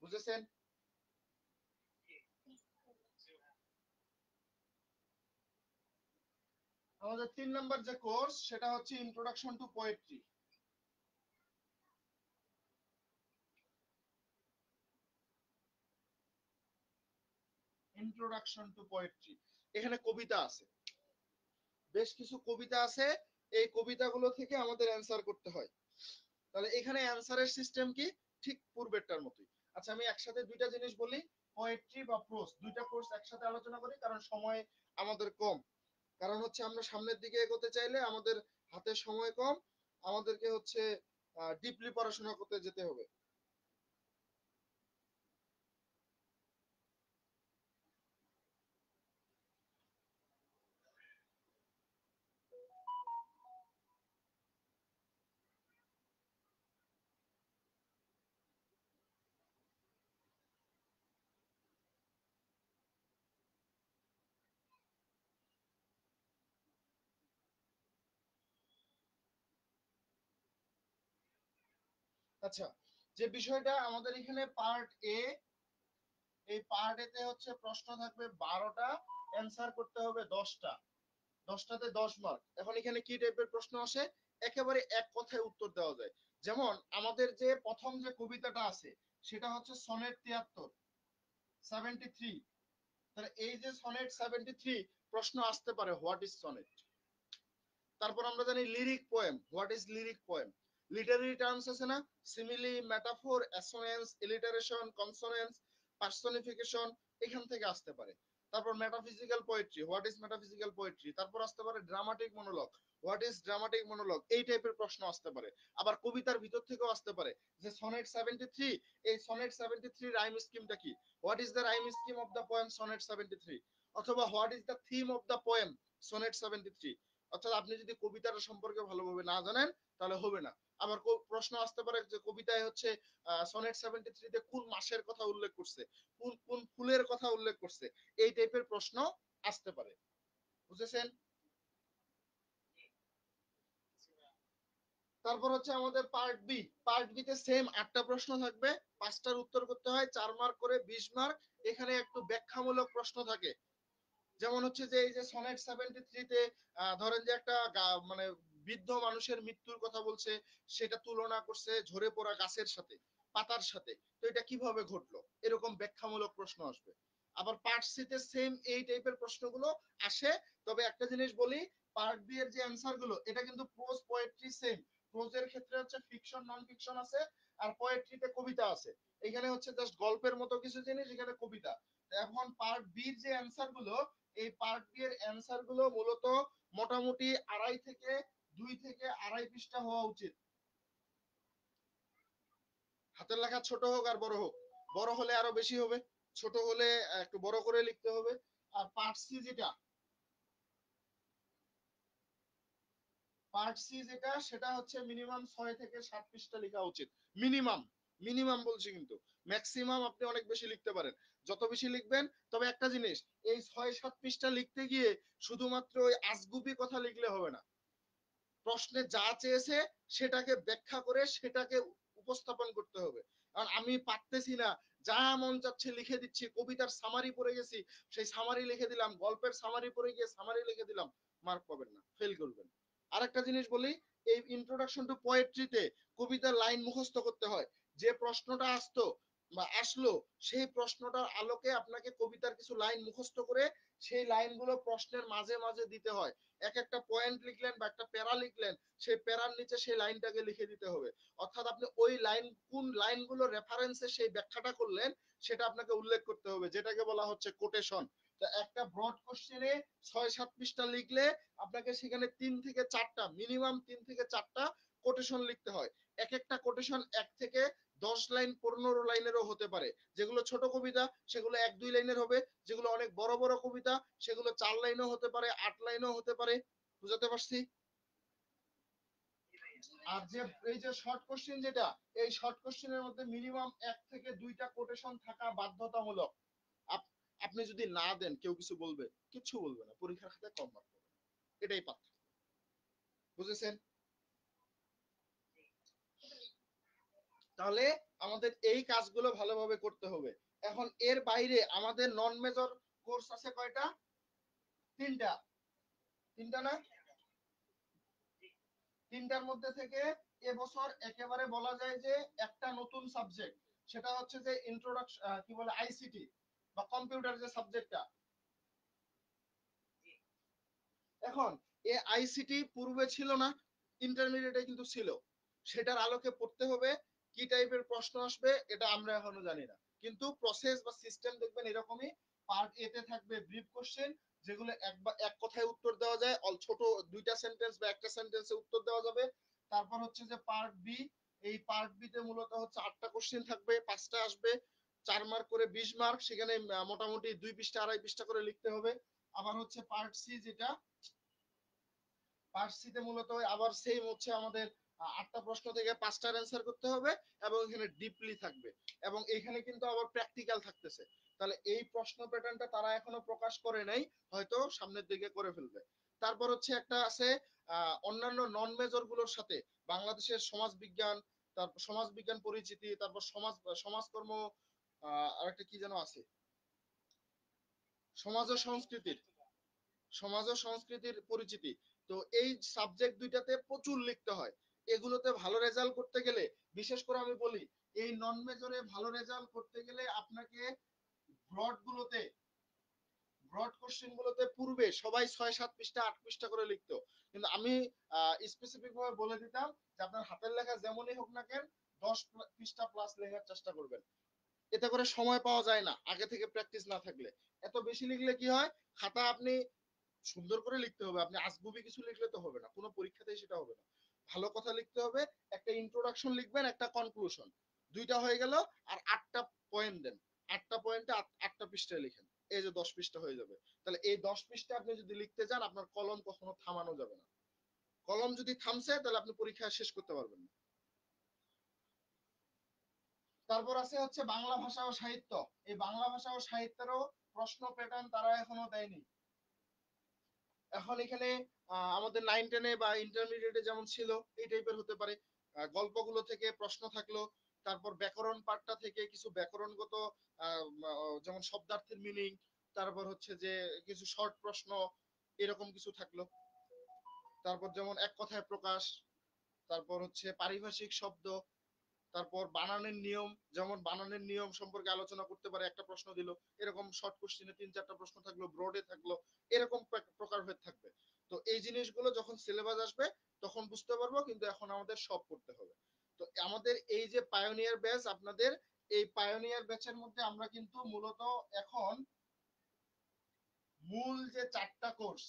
বুঝেছেন? আমাদের 3 নম্বর যে কোর্স, সেটা হচ্ছে introduction to poetry. Introduction to poetry, এখানে কবিতা আছে, বেশ কিছু কবিতা আছে। এই কবিতাগুলো থেকে আমাদের অ্যান্সার করতে হয়। তাহলে এখানে অ্যান্সারের সিস্টেম কি? ঠিক পূর্বেরটার মতোই। আচ্ছা আমি একসাথে দুইটা জিনিস বলি, পোয়েট্রি বা প্রোজ, দুইটা কোর্স একসাথে আলোচনা করি, কারণ সময় আমাদের কম। কারণ হচ্ছে আমরা সামনের দিকে এগোতে চাইলে আমাদের হাতে সময় কম, আমাদেরকে হচ্ছে ডিপলি পড়াশোনা করতে যেতে হবে। আচ্ছা, যে বিষয়টা আমাদের এখানে পার্ট এ, এই পার্ট এতে হচ্ছে প্রশ্ন থাকবে 12টা, অ্যান্সার করতে হবে 10টা, 10টাতে 10 মার্ক। এখন এখানে কি টাইপের প্রশ্ন আসে? একেবারে এক কথায় উত্তর দেওয়া যায়। যেমন আমাদের যে প্রথম যে কবিতাটা আছে, সেটা হচ্ছে সনেট 73, 73। তাহলে এই যে সনেট 73, প্রশ্ন আসতে পারে হোয়াট ইজ সনেট। তারপর আমরা জানি lyric poem, what is lyric poem. Literary terms আছে না, সিমিলি, মেটাফোর, অ্যাসোনেন্স, ইলিটারেশন, কনসোনেন্স, পার্সনিফিকেশন, এখান থেকে আসতে পারে। তারপর metaphysical poetry, what is metaphysical poetry. তারপর আসতে পারে dramatic monologue, what is dramatic monologue. এই টাইপের প্রশ্ন আসতে পারে। আবার কবিতার ভিতর থেকেও আসতে পারে, যে সনেট 73, এই সনেট 73 রাইম স্কিমটা কি? What is the rhyme scheme of the poem sonnet 73? অথবা what is the theme of the poem sonnet 73? অর্থাৎ আপনি যদি কবিতার সম্পর্কে ভালোভাবে না জানেন, তাহলে হবে না। আবার প্রশ্ন আসতে পারে যে কবিতায় হচ্ছে সনেট 73 তে কোন মাসের কথা উল্লেখ করছে, কোন কোন ফুলের কথা উল্লেখ করছে, এই টাইপের প্রশ্ন আসতে পারে। বুঝেছেন? তারপর হচ্ছে আমাদের পার্ট বি। পার্ট বি তে সেম 8টা প্রশ্ন থাকবে, 5টার উত্তর করতে হয়, 4 মার্ক করে, 20 মার্ক। এখানে একটু ব্যাখ্যামূলক প্রশ্ন থাকে। যেমন হচ্ছে যে এই যে সনেট 73-তে ধরেন যে একটা মানে বৃদ্ধ মানুষের মৃত্যুর কথা বলছে, সেটা তুলনা করছে ঝরে পড়া গাছের সাথে, পাতার সাথে। তো এটা কিভাবে ঘটলো, এরকম ব্যাখ্যামূলক প্রশ্ন আসবে। আবার পার্ট সি তে সেম এই টাইপের প্রশ্নগুলো আসে। তবে একটা জিনিস বলি, পার্ট বি এর যে অ্যান্সার গুলো, এটা কিন্তু প্রোজ পোয়েট্রি সেম। প্রোজের ক্ষেত্রে হচ্ছে ফিকশন নন ফিকশন আছে, আর পোয়েট্রিতে কবিতা আছে। এখানে হচ্ছে জাস্ট গল্পের মতো কিছু জিনিস, এখানে কবিতা। এখন পার্ট বির যে অ্যান্সার গুলো, এই পার্ট বি এর অ্যান্সার গুলো মূলত মোটামুটি 2.5 থেকে 2.5 পৃষ্ঠা হওয়া উচিত। হাতের লেখা ছোট হোক আর বড় হোক, বড় হলে আরো বেশি হবে, ছোট হলে একটু বড় করে লিখতে হবে। আর পার্ট সি যেটা সেটা হচ্ছে মিনিমাম 6 থেকে 7 পৃষ্ঠা লেখা উচিত। মিনিমাম, মিনিমাম বলছি, কিন্তু ম্যাক্সিমাম আপনি অনেক বেশি লিখতে পারেন। যত বেশি লিখবেন, তবে একটা জিনিস, এই 6-7 পৃষ্ঠা লিখতে গিয়ে শুধুমাত্র ওই আজগুবি কথা লিখলে হবে না। প্রশ্নে যা চেয়েছে সেটাকে ব্যাখ্যা করে সেটাকে উপস্থাপন করতে হবে। কারণ আমি পারতেছি না, যা মন চাচ্ছে লিখে দিচ্ছি, কবিতার সামারি পড়ে গেছি সেই সামারি লিখে দিলাম, গল্পের সামারি পড়ে গিয়ে সামারি লিখে দিলাম, মার্ক পাবেন না, ফেল করবেন। আরেকটা জিনিস বলি, এই ইন্ট্রোডাকশন টু পোয়েট্রিতে কবিতার লাইন মুখস্থ করতে হয়। যে প্রশ্নটা আসতো বা আসলো, সেই প্রশ্নটার আলোকে আপনাকে কবিতার কিছু লাইন মুখস্থ করে সেই লাইনগুলো প্রশ্নের মাঝে মাঝে দিতে হয়। এক একটা পয়েন্ট লিখলেন বা একটা প্যারা লিখলেন, সেই প্যারার নিচে সেই লাইনটাকে লিখে দিতে হবে। অর্থাৎ আপনি ওই লাইন, কোন লাইনগুলো রেফারেন্সে সেই ব্যাখ্যাটা করলেন সেটা আপনাকে উল্লেখ করতে হবে, যেটাকে বলা হচ্ছে কোটেশন। তো একটা ব্রড কোশ্চেনে 6-7 পৃষ্ঠা লিখলে আপনাকে সেখানে 3 থেকে 4টা, মিনিমাম 3 থেকে 4টা কোটেশন লিখতে হয়। এক একটা কোটেশন 1 থেকে 10 লাইন, 15 লাইনেরও হতে পারে। যেগুলো ছোট কবিতা সেগুলো 1-2 লাইনের হবে, যেগুলো অনেক বড় বড় কবিতা সেগুলো 4 লাইনও হতে পারে, 8 লাইনও হতে পারে। বুঝাতে পারছি? আর যে এই যে শর্ট কোশ্চেন যেটা, এই শর্ট কোশ্চেনের মধ্যে মিনিমাম 1 থেকে 2টা কোটেশন থাকা বাধ্যতামূলক। আপনি যদি না দেন, কেউ কিছু বলবে? কিছু বলবে না, পরীক্ষার খাতায় কম মার্ক পাবেন। এটাই পার্থক্য। বুঝেছেন? তাহলে আমাদের এই কাজগুলো ভালোভাবে করতে হবে। এখন এর বাইরে আমাদের নন মেজর কোর্স আছে কয়টা? 3টা। 3টা না? 3টার মধ্যে থেকে এবছর একেবারে বলা যায় যে একটা নতুন সাবজেক্ট, সেটা হচ্ছে যে ইন্ট্রোডাকশন, কি বলে, আইসিটি বা কম্পিউটার যে সাবজেক্টটা। এখন এই আইসিটি পূর্বে ছিল না, ইন্টারমিডিয়েটে কিন্তু ছিল। সেটার আলোকে পড়তে হবে। কি টাইপের প্রশ্ন আসবে এটা আমরা এখনো জানি না, কিন্তু প্রসেস বা সিস্টেম দেখবেন এরকমই। পার্ট এ তে থাকবে ব্রিফ কোশ্চেন, যেগুলো এক কথায় উত্তর দেওয়া যায়, ছোট 2টা সেন্টেন্স বা একটা সেন্টেন্সে উত্তর দেওয়া যাবে। তারপর হচ্ছে যে পার্ট বি, এই পার্ট বি তে মূলত হচ্ছে 8টা কোশ্চেন থাকবে, 5টা আসবে, 4 মার্ক করে 20 মার্ক, সেখানে মোটামুটি 2 পৃষ্ঠা 2.5 পৃষ্ঠা করে লিখতে হবে। আবার হচ্ছে পার্ট সি যেটা, পার্সিতে মূলত আবার সেম হচ্ছে আমাদের 8টা প্রশ্ন থেকে 5টার অ্যান্সার করতে হবে, এবং এখানে ডিপলি থাকবে, এবং এখানে কিন্তু আবার প্র্যাকটিক্যাল থাকতেছে। তাহলে এই প্রশ্ন প্যাটার্নটা তারা এখনো প্রকাশ করে নাই, হয়তো সামনের দিকে করে ফেলবে। তারপর হচ্ছে একটা আছে অন্যান্য নন মেজর গুলোর সাথে বাংলাদেশের সমাজ বিজ্ঞান, তারপর সমাজ বিজ্ঞান পরিচিতি, তারপর সমাজকর্ম, আরেকটা কি যেন আছে, সমাজ ও সংস্কৃতির, সমাজ ও সংস্কৃতির পরিচিতি। তো এই সাবজেক্ট দুইটাতে প্রচুর লিখতে হয়। এগুলোতে ভালো রেজাল্ট করতে গেলে, বিশেষ করে আমি বলি, এই নন মেজরে ভালো রেজাল্ট করতে গেলে আপনাকে ব্রড গুলোতে, ব্রড কোশ্চেন গুলোতে পূর্বে সবাই 6-7 পৃষ্ঠা 8 পৃষ্ঠা করে লিখতো, কিন্তু আমি স্পেসিফিক ভাবে বলে দিতাম যে আপনার হাতের লেখা যেমনই হোক না কেন 10 পৃষ্ঠা প্লাস লেখার চেষ্টা করবেন। এতে করে সময় পাওয়া যায় না আগে থেকে প্র্যাকটিস না থাকলে। এত বেশি লিখলে কি হয়, খাতা আপনি সুন্দর করে লিখতে হবে, আপনি আজগুবি কিছু লিখলে তো হবে না, কোনো পরীক্ষাতেই সেটা হবে না। ভালো কথা লিখতে হবে, একটা ইন্ট্রোডাকশন লিখবেন, একটা কনক্লুশন, 2টা হয়ে গেল। আর 8টা পয়েন্ট দেন, 8টা পয়েন্টে 8টা পৃষ্ঠায় লিখেন, এই যে 10 পৃষ্ঠা হয়ে যাবে। তাহলে এই 10 পৃষ্ঠা আপনি যদি লিখতে যান, আপনার কলম কখনো থামানো যাবে না। কলম যদি থামছে তাহলে আপনি পরীক্ষা শেষ করতে পারবেন না। তারপর আছে হচ্ছে বাংলা ভাষা ও সাহিত্য। এই বাংলা ভাষা ও সাহিত্যেরও প্রশ্ন প্যাটার্ন তারা এখনো দেয়নি। এখন এখানে আমাদের 9-10-এ বা ইন্টারমিডিয়েটে যেমন ছিল, এই টাইপের হতে পারে। গল্পগুলো থেকে প্রশ্ন থাকলো, তারপর ব্যাকরণ পাঠটা থেকে কিছু ব্যাকরণগত, যেমন শব্দার্থের মিনিং, তারপর হচ্ছে যে কিছু শর্ট প্রশ্ন, এরকম কিছু থাকলো। তারপর যেমন এক কথায় প্রকাশ, তারপর হচ্ছে পারিভাষিক শব্দ, তারপর বানানের নিয়ম, যেমন বানানের নিয়ম সম্পর্কে আলোচনা করতে পারে, একটা প্রশ্ন দিল। এরকম শর্ট কোশ্চেনে 3-4টা প্রশ্ন থাকলো, ব্রডে থাকলো, এরকম প্রকারভেদ থাকবে। তো এই জিনিসগুলো যখন সিলেবাস আসবে তখন বুঝতে পারবো, কিন্তু এখন আমাদের সব করতে হবে। তো আমাদের এই যে পায়োনিয়ার ব্যাচ, আপনাদের এই পায়োনিয়ার ব্যাচের মধ্যে আমরা কিন্তু মূলত এখন মূল যে 4টা course,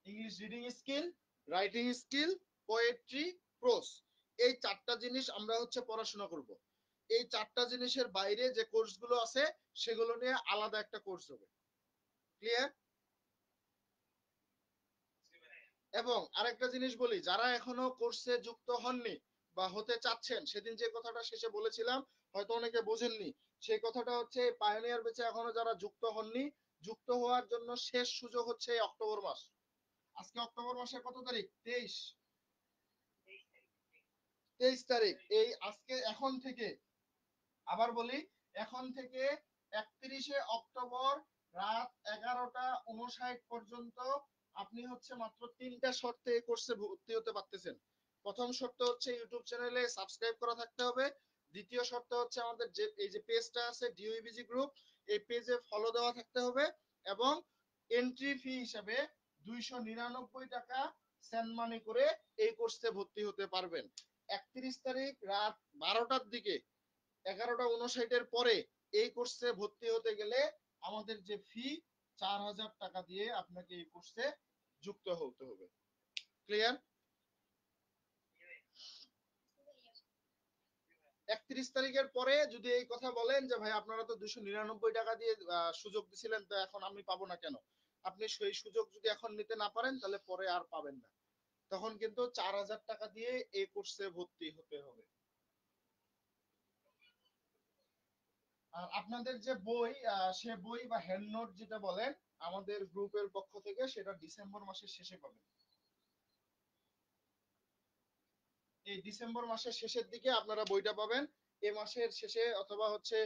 English reading skill, writing skill, poetry, prose, এই 4টা জিনিস আমরা হচ্ছে পড়াশোনা করব। এই 4টা জিনিসের বাইরে যে কোর্সগুলো আছে সেগুলো নিয়ে আলাদা একটা কোর্স হবে। ক্লিয়ার? এবং আরেকটা জিনিস বলি, যারা এখনো কোর্সে যুক্ত হননি বা হতে চাচ্ছেন, সেদিন যে কথাটা শেষে বলেছিলাম হয়তো অনেকে বোঝেননি, সেই কথাটা হচ্ছে পায়োনিয়ার ব্যাচে এখনো যারা যুক্ত হননি, যুক্ত হওয়ার জন্য শেষ সুযোগ হচ্ছে এই অক্টোবর মাস। আজকে অক্টোবর মাসের কত তারিখ? 23। 23 তারিখ। এই আজকে এখন থেকে, আবার বলি, এখন থেকে 31শে অক্টোবর রাত 11টা 59 পর্যন্ত আপনি হচ্ছে মাত্র 3টা শর্তে এই কোর্সে ভর্তি হতে পারতেছেন। প্রথম শর্ত হচ্ছে ইউটিউব চ্যানেলে সাবস্ক্রাইব করা থাকতে হবে। দ্বিতীয় শর্ত হচ্ছে আমাদের যে এই যে পেজটা আছে ডিওইবিজি গ্রুপ, এই পেজে ফলো দেওয়া থাকতে হবে। এবং এন্ট্রি ফি হিসেবে 299 টাকা সেন্ড মানি করে এই কোর্সে ভর্তি হতে পারবেন। 31 তারিখ রাত 12টার দিকে, 11টা 59-এর পরে এই কোর্সে ভর্তি হতে গেলে আমাদের যে ফি 4000 টাকা দিয়ে আপনাকে এই কোর্সে যুক্ত হতে হবে। ক্লিয়ার? 31 তারিখের পরে যদি এই কথা বলেন যে ভাই আপনারা তো 299 টাকা দিয়ে সুযোগ দিছিলেন, তো এখন আমি পাবো না কেন, আপনি সেই সুযোগ যদি এখন নিতে না পারেন তাহলে পরে আর পাবেন না। তখন কিন্তু 4000 টাকা দিয়ে এই কোর্সে ভর্তি হতে হবে। আর আপনাদের যে বই, সে বই বা হ্যান্ড নোট যেটা বলেন, আমাদের গ্রুপের পক্ষ থেকে সেটা ডিসেম্বর মাসের শেষে পাবেন। এই ডিসেম্বর মাসের শেষের দিকে আপনারা বইটা পাবেন। এই মাসের শেষে অথবা হচ্ছে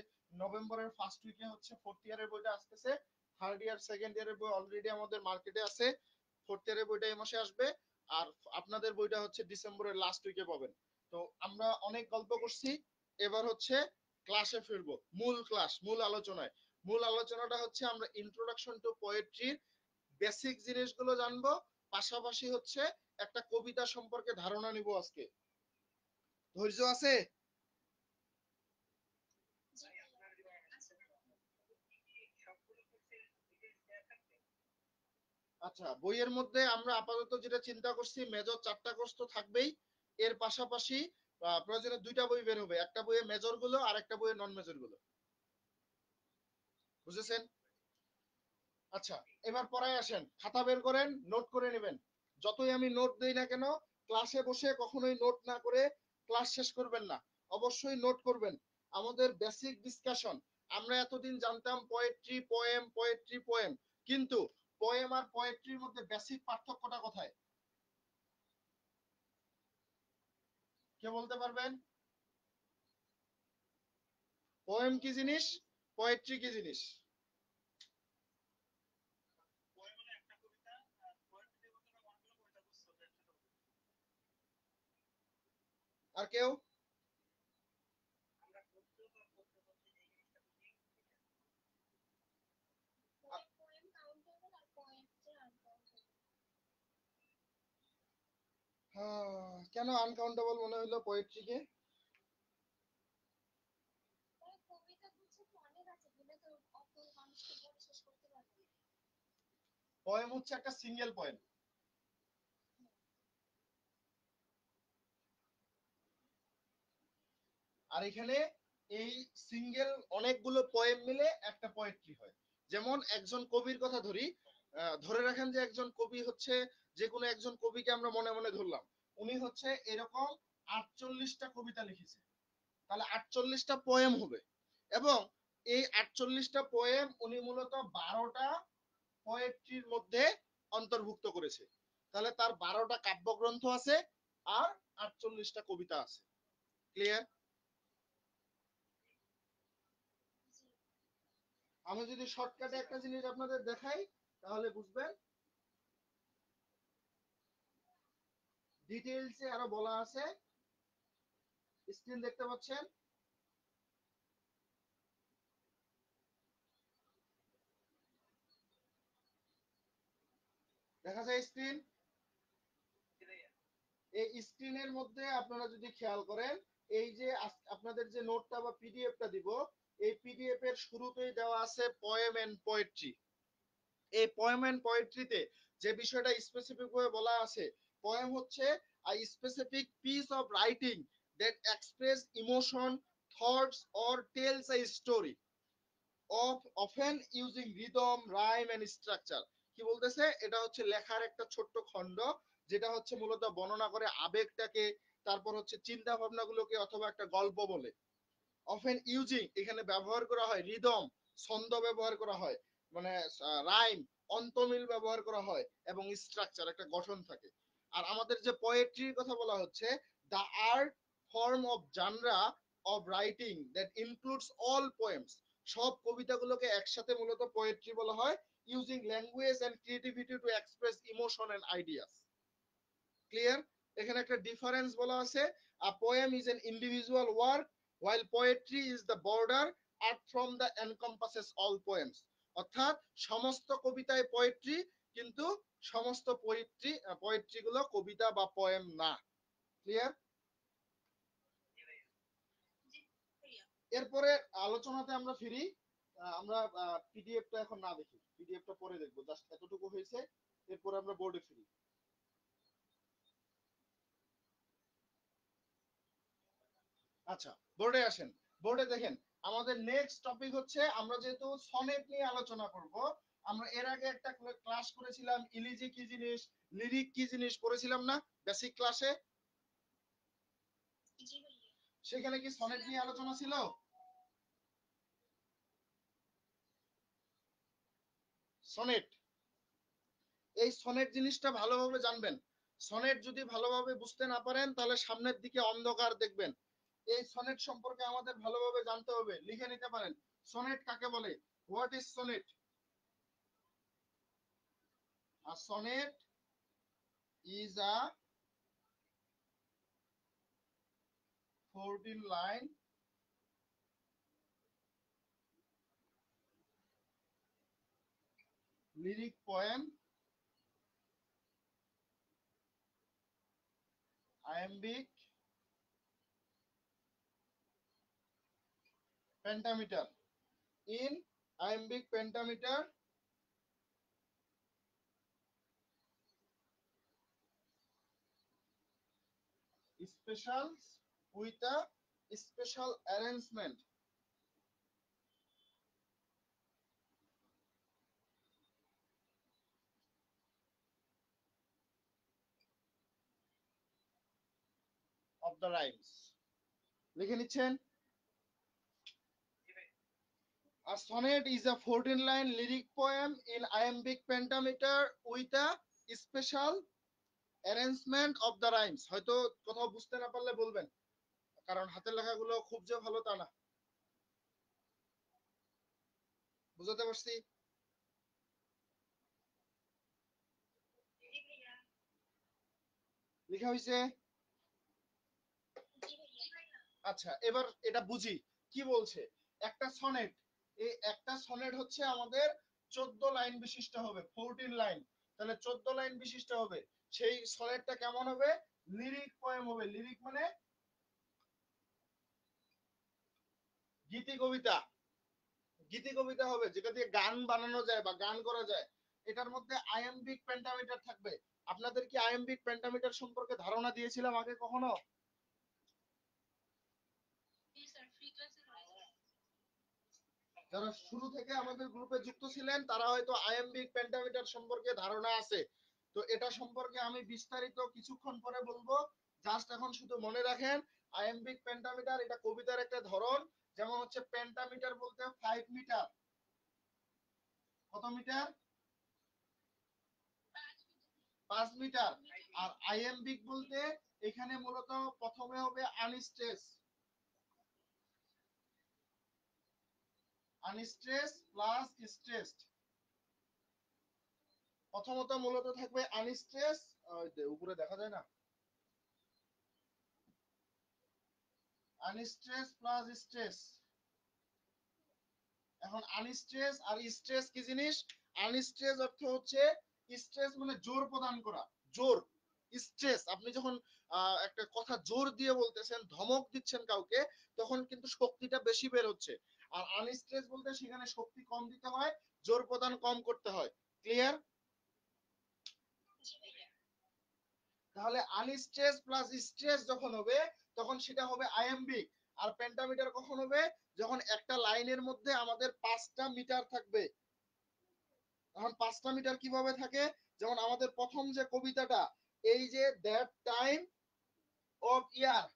নভেম্বরের ফার্স্ট উইকে হচ্ছে ফোর্থ ইয়ারের বইটা আসতেছে। থার্ড ইয়ার সেকেন্ড ইয়ারের বই অলরেডি আমাদের মার্কেটে আছে। ফোর্থ ইয়ারের বইটা এই মাসে আসবে। আর আপনাদের বইটা হচ্ছে ডিসেম্বরের লাস্ট উইকে পাবেন। তো আমরা অনেক গল্প করছি, এবার হচ্ছে ক্লাসে ফিরবো, মূল ক্লাস, মূল আলোচনায়। মূল আলোচনাটা হচ্ছে আমরা ইন্ট্রোডাকশন টু পোয়েট্রির বেসিক জিনিসগুলো জানবো, পাশাপাশি হচ্ছে একটা কবিতা সম্পর্কে ধারণা নিব আজকে। ধৈর্য আছে? আচ্ছা, বইয়ের মধ্যে আমরা আপাতত যেটা চিন্তা করছি, মেজর 4টা কোর্স তো থাকবেই, এর পাশাপাশি প্রয়োজনে 2টা বই বের হবে, একটা বইয়ে মেজর গুলো আর একটা বইয়ে নন মেজর গুলো। বুঝেছেন? আচ্ছা, এবার পড়ায় আসেন, খাতা বের করেন, নোট করে নেবেন। যতই আমি নোট দেই না কেন, ক্লাসে বসে কখনোই নোট না করে ক্লাস শেষ করবেন না, অবশ্যই নোট করবেন। আমাদের বেসিক ডিসকাশন, আমরা এতদিন জানতাম পোয়েট্রি পোয়েম, পোয়েট্রি পোয়েম, কিন্তু পোয়েম আর পোয়েট্রির মধ্যে বেসিক পার্থক্যটা কোথায়? কে বলতে পারবেন? পোয়েম কি জিনিস, পোয়েট্রি কি জিনিস? আর কেউ? কেন আনকাউন্টেবল মনে হইলো পোয়েট্রিকে? পোয়েম হচ্ছে একটা সিঙ্গেল পোয়েম। আর এখানে এই সিঙ্গেল অনেকগুলো পোয়েম মিলে একটা পোয়েট্রি হয়। যেমন একজন কবির কথা ধরি, ধরে রাখেন যে একজন কবি হচ্ছে, যে কোনো একজন কবিকে আমরা মনে মনে ধরলাম, উনি হচ্ছে এরকম 48টা কবিতা লিখেছে, তাহলে 48টা পোয়েম হবে। এবং এই 48টা পোয়েম উনি মূলত 12টা পোয়েট্রির মধ্যে অন্তর্ভুক্ত করেছে। তাহলে তার 12টা কাব্যগ্রন্থ আছে আর 48টা কবিতা আছে। ক্লিয়ার? আমি যদি শর্টকাটে একটা জিনিস আপনাদের দেখাই তাহলে বুঝবেন। ডিটেইলসে আরো বলা আছে, স্ক্রিন দেখতে পাচ্ছেন? দেখা যায় স্ক্রিন? এই স্ক্রিনের মধ্যে আপনারা যদি খেয়াল করেন, এই যে আপনাদের যে নোটটা বা পিডিএফটা দিব, এই পিডিএফ এর শুরুতেই দেওয়া আছে পোয়েম এন্ড পোয়েট্রি। এই পোয়েম এন্ড পোয়েট্রিতে যে বিষয়টা স্পেসিফিক ভাবে বলা আছে, পোয়েম হচ্ছে a specific piece of writing that express emotion, thoughts or tells a story of often using rhythm, rhyme and structure. কি বলতেছে, এটা হচ্ছে লেখার একটা ছোট্ট খণ্ড, যেটা হচ্ছে মূলত বর্ণনা করে আবেগটাকে, তারপর হচ্ছে চিন্তা ভাবনাগুলোকে, অথবা একটা গল্প বলে। অফেন ইউজিং এখানে ব্যবহার করা হয় রিদম, ছন্দ ব্যবহার করা হয়, মানে রাইম, অন্তমিল ব্যবহার করা হয়, এবং স্ট্রাকচার একটা গঠন থাকে। আর আমাদের যে পোয়েট্রির কথা বলা হচ্ছে, the art form of genre of writing that includes all poems. সব কবিতাগুলোকে একসাথে মূলত পোয়েট্রি বলা হয়, using language and creativity to express emotion and ideas. Clear? এখানে একটা ডিফারেন্স বলা আছে, a poem is an individual work while poetry is the border art from the encompasses all poems। অর্থাৎ সমস্ত কবিতায় পোয়েট্রি, কিন্তু সমস্ত পোয়েট্রি গুলো কবিতা বা পোয়েম না। ক্লিয়ার? এরপরে আলোচনাতে আমরা ফিরি। আমরা পিডিএফটা এখন না দেখি, পিডিএফটা পরে দেখবো, জাস্ট এতটুকু হয়েছে। এরপরে আমরা বোর্ডে ফিরি। আচ্ছা, বোর্ডে আসেন। বোর্ডে দেখেন, আমাদের নেক্সট টপিক হচ্ছে, আমরা যেহেতু সনেট নিয়ে আলোচনা করব, আমরা এর আগে একটা ক্লাস করেছিলাম ইলিজি কি জিনিস, লিরিক কি জিনিস করেছিলাম না বেসিক ক্লাসে? সেখানে কি সনেট নিয়ে আলোচনা ছিল? সনেট, এই সনেট জিনিসটা ভালোভাবে জানবেন। সনেট যদি ভালোভাবে বুঝতে না পারেন, তাহলে সামনের দিকে অন্ধকার দেখবেন। এই সনেট সম্পর্কে আমাদের ভালোভাবে জানতে হবে। লিখে নিতে পারেন, সনেট কাকে বলে? What is sonnet? A sonnet is a 14 line lyric poem, iambic pentameter. In iambic pentameter, special with a special arrangement of the rhymes। লিখে নিচ্ছেন? A sonnet is a 14 line lyric poem in iambic pentameter with a special arrangement of the rhymes। হয়তো কোথাও বুঝতে না পারলে বলবেন, কারণ হাতের লেখাগুলো খুব যে ভালো তা না। বুঝতে পারছি? লেখা হয়েছে? আচ্ছা, এবার এটা বুঝি কি বলছে। একটা সনেট, এই একটা সনেট হচ্ছে আমাদের 14 লাইন বিশিষ্ট হবে, 14 লাইন। তাহলে 14 লাইন বিশিষ্ট হবে, সেই সনেটটা কেমন হবে? লিরিক পোয়েম হবে। লিরিক মানে গীতি কবিতা। গীতি কবিতা হবে, যেটা দিয়ে গান বানানো যায় বা গান করা যায়। এটার মধ্যে আইএমবিক পেন্টামিটার থাকবে। আপনাদের কি আইএমবিক পেন্টামিটার সম্পর্কে ধারণা দিয়েছিলাম আগে কখনো? যারা শুরু থেকে আমাদের গ্রুপে যুক্ত ছিলেন, তারা হয়তো আইএমবিক পেন্টামিটার সম্পর্কে ধারণা আছে। তো এটা সম্পর্কে আমি বিস্তারিত কিছুক্ষণ পরে বলবো। জাস্ট এখন শুধু মনে রাখেন, আইএমবিক পেন্টামিটার এটা কবিতার একটা ধরন। যেমন হচ্ছে পেন্টামিটার বলতে 5 মিটার। কত মিটার? 5 মিটার। আর আইএমবিক বলতে এখানে মূলত প্রথমে হবে আনস্ট্রেস, আনস্ট্রেস প্লাস স্ট্রেসড। প্রথমত মূলত থাকবে আনস্ট্রেস, উপরে দেখা যায় না, আনস্ট্রেস প্লাস স্ট্রেস। এখন আনস্ট্রেস আর স্ট্রেস কি জিনিস? আনস্ট্রেস অর্থ হচ্ছে, স্ট্রেস মানে জোর প্রদান করা, জোর। স্ট্রেস, আপনি যখন একটা কথা জোর দিয়ে বলতেছেন, ধমক দিচ্ছেন কাউকে, তখন কিন্তু শক্তিটা বেশি বের হচ্ছে। আর আনস্ট্রেস বলতে সেখানে শক্তি কম দিতে হয়, জোর প্রদান কম করতে হয়। ক্লিয়ার? তাহলে আনস্ট্রেস প্লাস স্ট্রেস যখন হবে তখন সেটা হবে আয়াম্বিক। আর পেন্টামিটার কখন হবে? যখন একটা লাইনের মধ্যে আমাদের 5টা মিটার থাকবে। এখন 5টা মিটার কিভাবে থাকে? যেমন আমাদের প্রথম যে কবিতাটা, এই যে that time of year,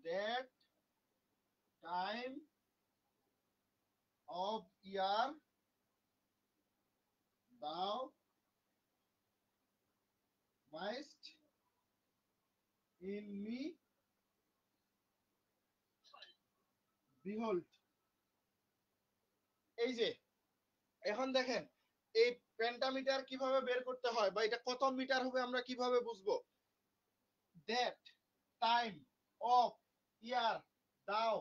that time of year thou mayst in me behold. এই যে এখন দেখেন এই পেন্টামিটার কিভাবে বের করতে হয়, বা এটা কত মিটার হবে আমরা কিভাবে বুঝবো? That time of year thou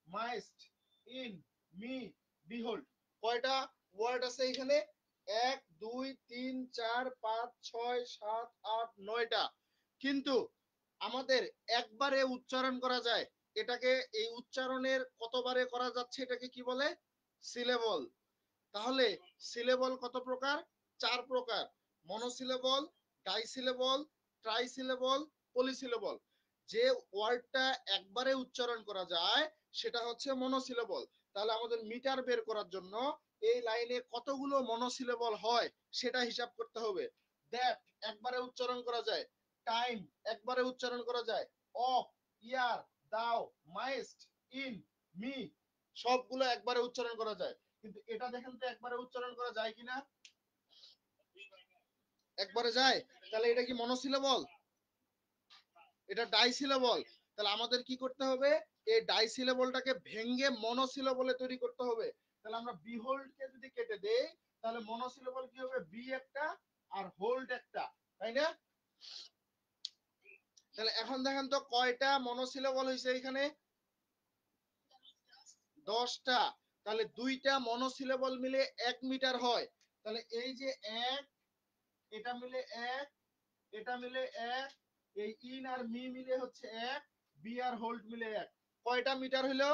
mayst in me behold. কয়টা ওয়ার্ড আছে এখানে? 1 2 3 4 5 6 7 8 9টা। কিন্তু আমাদের একবারে উচ্চারণ করা যায় এটাকে, এই উচ্চারণের কতবারে করা যাচ্ছে এটাকে কি বলে? সিলেবল। তাহলে সিলেবল কত প্রকার? 4 প্রকার: মনোসিলেবল, ডাইসিলেবল, ট্রাইসিলেবল, পলিসিলেবল। যে ওয়ার্ডটা একবারে উচ্চারণ করা যায় সেটা হচ্ছে মনোসিলেবল। তাহলে আমাদের মিটার বের করার জন্য এই লাইনে কতগুলো মনোসিলেবল হয় সেটা হিসাব করতে হবে। দ্যাট একবারে উচ্চারণ করা যায়, টাইম একবারে উচ্চারণ করা যায়, of, year, thou, mayst, in, me সবগুলো একবারে উচ্চারণ করা যায়। কিন্তু এটা দেখেন তো একবারে উচ্চারণ করা যায় কিনা? একবারে যায়। তাহলে এটা কি মনোসিলেবল? এটা ডাইসিলেবল। তাহলে আমাদের কি করতে হবে? এই ডাইসিলেবলটাকে ভেঙে মনোসিলেবলে তৈরি করতে হবে। তাহলে আমরা বিহোল্ড কে যদি কেটে দেই তাহলে মনোসিলেবল কি হবে? বি একটা আর হোল্ড একটা, তাই না? তাহলে এখন দেখেন তো কয়টা মনোসিলেবল হয়েছে এখানে? 10টা। তাহলে 2টা মনোসিলেবল মিলে 1 মিটার হয়। তাহলে এই যে এক, এটা মিলে এক, এটা মিলে এক, এই ইন আর মি মিলে হচ্ছে এক, বি আর হোল্ড মিলে এক। কয়টা মিটার হইলো?